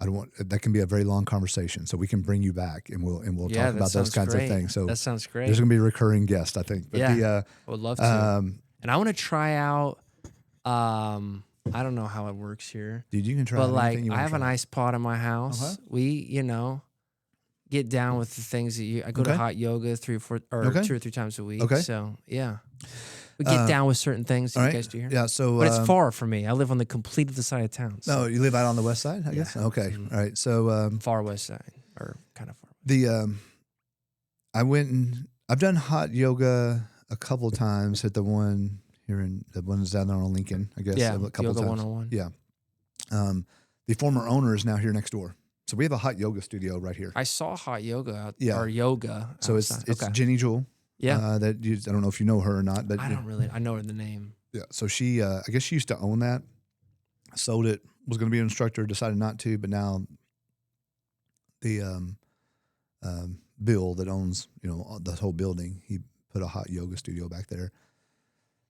I don't want, that can be a very long conversation, so we can bring you back and we'll talk about those kinds of things. So that sounds great. There's going to be a recurring guest, I think. But I would love to. And I want to try out I don't know how it works here. Dude, you can try. But like, anything you I wanna have an try. ice pot in my house. Uh-huh. We, get down with the things that I go to Okay. hot yoga 2 or 3 times a week. Okay. So yeah, we get down with certain things that All you right. guys do here. Yeah. So, But it's far from me. I live on the complete other side of town. No, So you live out on the west side, I guess. Okay. All right. So, far west side, or kind of far. I've done hot yoga a couple of times at the one that's down there on Lincoln, I guess. Yeah, a couple Yoga times. 101. Yeah. The former owner is now here next door. So we have a hot yoga studio right here. I saw hot yoga out Yeah. or yoga. So outside. it's okay. Jenny Jewel. Yeah. I don't know if you know her or not, but I don't really. I know the name. yeah. So she, I guess she used to own that, sold it, was going to be an instructor, decided not to, but now the Bill that owns, the whole building, he put a hot yoga studio back there.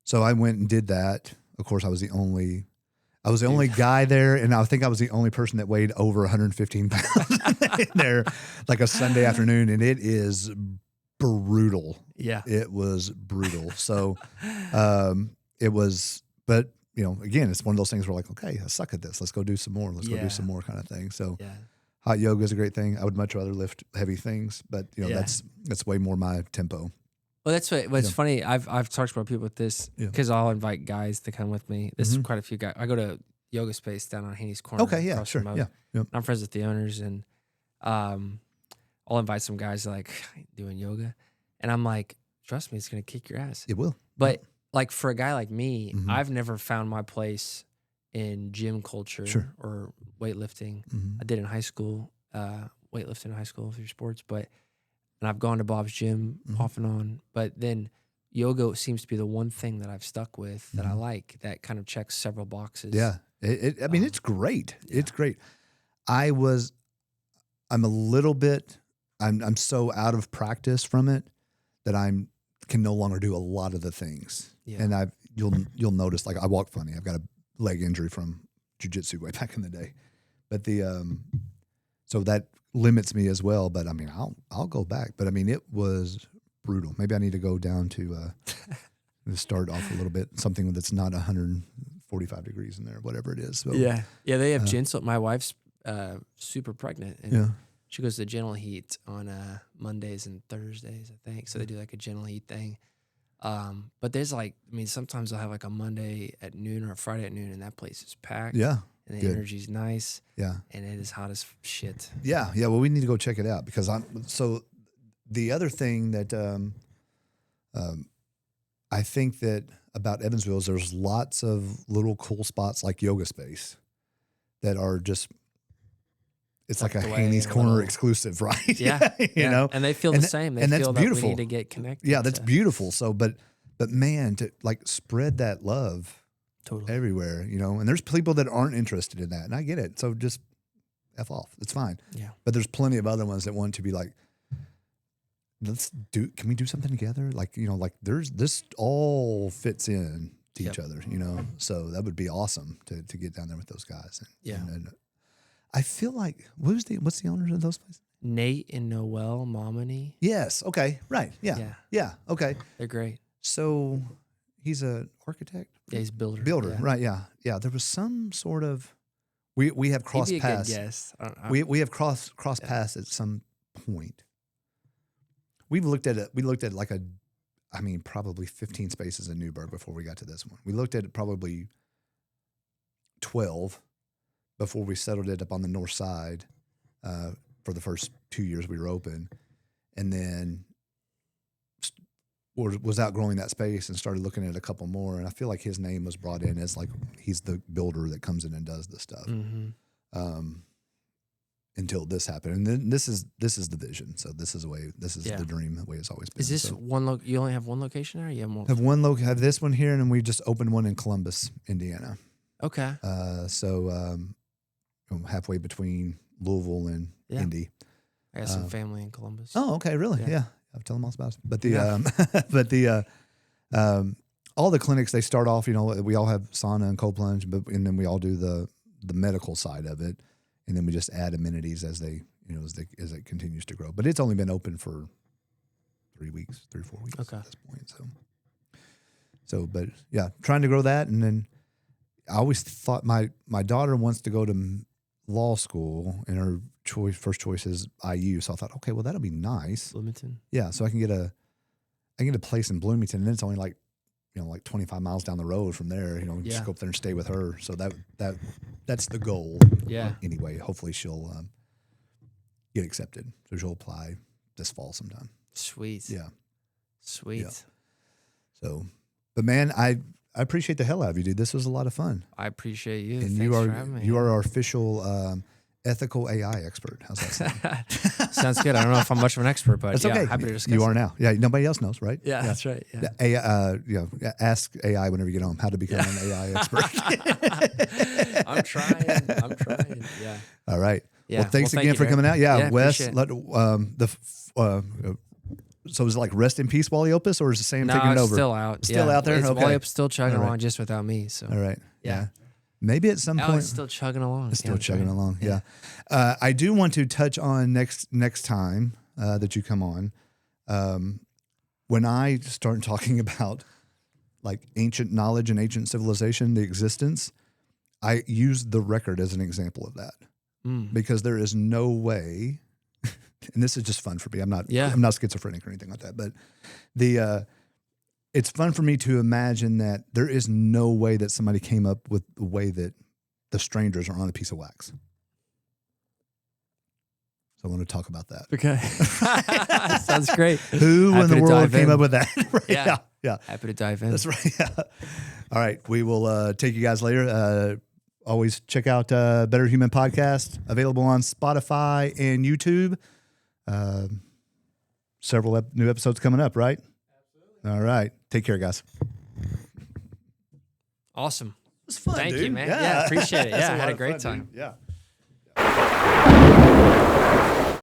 So I went and did that. Of course, I was the only guy there, and I think I was the only person that weighed over 115 pounds in there, like a Sunday afternoon, and it is brutal. Yeah. It was brutal. So it was, but again, it's one of those things where like, okay, I suck at this. Let's go do some more. Let's go do some more kind of thing. So Yeah. hot yoga is a great thing. I would much rather lift heavy things, but Yeah. that's way more my tempo. Well, that's what's funny. I've talked about people with this because I'll invite guys to come with me. This is quite a few guys. I go to Yoga Space down on Haney's Corner. Okay, yeah, across sure, from Moat. yeah. Yep. I'm friends with the owners, and I'll invite some guys like doing yoga, and I'm like, trust me, it's gonna kick your ass. It will. But like for a guy like me, Mhm. I've never found my place in gym culture Sure. or weightlifting. Mhm. I did in high school, weightlifting in high school through sports, and I've gone to Bob's gym off and on. But then yoga seems to be the one thing that I've stuck with that I like, that kind of checks several boxes. Yeah. I mean, it's great. Yeah. It's great. I'm a little bit, I'm so out of practice from it that can no longer do a lot of the things. Yeah. And you'll notice, like, I walk funny. I've got a leg injury from jiu-jitsu way back in the day. But so that limits me as well. But I mean, I'll go back. But I mean, it was brutal. Maybe I need to go down to start off a little bit, something that's not 145 degrees in there, whatever it is. So, Yeah. They have gentle. My wife's super pregnant, and she goes to gentle heat on Mondays and Thursdays, I think. So they do like a gentle heat thing. But there's sometimes they'll have like a Monday at noon or a Friday at noon, and that place is packed. Yeah. And the energy's nice. Yeah. And it is hot as shit. Yeah. Yeah. Well, we need to go check it out because so the other thing that I think that about Evansville is there's lots of little cool spots like Yoga Space that are just, it's like a Haney's Corner exclusive, right? Yeah. you know? And they feel the same. They that's feel beautiful. that we need to get connected. Yeah, that's beautiful. So, but man, to like spread that love everywhere, and there's people that aren't interested in that, and I get it. So just F off. It's fine. Yeah. But there's plenty of other ones that want to be like, can we do something together? Like, this all fits in to each other, So that would be awesome to get down there with those guys. And I feel like, what's the owners of those places? Nate and Noel Momini. Yes. Okay. Right. Yeah. Yeah. Okay. They're great. So he's an architect? Yeah, he's a builder. Builder. Right. Yeah. Yeah. There was some sort of, we have crossed He'd be a paths. good guest. We have crossed paths at some point. We looked at like probably 15 spaces in Newburgh before we got to this one. We looked at it probably 12 before we settled it up on the north side for the first 2 years we were open. And then was outgrowing that space and started looking at a couple more. And I feel like his name was brought in as like he's the builder that comes in and does this stuff. Mm-hmm. Until this happened, and then this is the vision. So this is the dream, the way it's always been. Is this one? You only have one location there? Or you have more? Have this one here, and then we just opened one in Columbus, Indiana. Okay. So halfway between Louisville and Indy. I got some family in Columbus. Oh, okay, really? Yeah. I'll tell them all about it. But all the clinics, they start off. We all have sauna and cold plunge, and then we all do the medical side of it. And then we just add amenities as as it continues to grow. But it's only been open for 3 or 4 weeks at this point. So, but yeah, trying to grow that. And then, I always thought my daughter wants to go to law school, and her first choice is IU. So I thought, okay, well, that'll be nice. Bloomington. Yeah, so I can get a place in Bloomington, and then it's only like 25 miles down the road from there. Just go up there and stay with her. So that's the goal. Yeah. Anyway, hopefully she'll get accepted. So she'll apply this fall sometime. Sweet. Yeah. Sweet. Yeah. So, but man, I appreciate the hell out of you, dude. This was a lot of fun. I appreciate you. And Thanks for having me. you are our official ethical AI expert. How's that sound? Sounds good. I don't know if I'm much of an expert, but That's okay. happy to discuss. You are now. Yeah, nobody else knows, right? Yeah, that's right. Yeah. AI, ask AI whenever you get home how to become an AI expert. I'm trying. Yeah. All right. Yeah. Well, thanks again for coming out. Yeah, Wes. So is it like rest in peace, Wally Opus, or is the same taking it over? Still out. Still out there? Okay. Wally Opus still chugging along just without me. So. All right. Yeah. Maybe at some point. It's still chugging along. It's still chugging along. Yeah. I do want to touch on next time that you come on. When I start talking about like ancient knowledge and ancient civilization, the existence, I use the record as an example of that because there is no way. And this is just fun for me. I'm not schizophrenic or anything like that, but it's fun for me to imagine that there is no way that somebody came up with the way that the strangers are on a piece of wax. So I want to talk about that. Okay. Sounds great. Who in the world came up with that? Right? Yeah. Happy to dive in. That's right. Yeah. All right. We will take you guys later. Always check out Better Human Podcast, available on Spotify and YouTube. Several new episodes coming up, right? Absolutely. All right. Take care, guys. Awesome. It was fun, Thank dude. you, man. Yeah, yeah appreciate it. Yeah, I had a great fun, time. Dude. Yeah.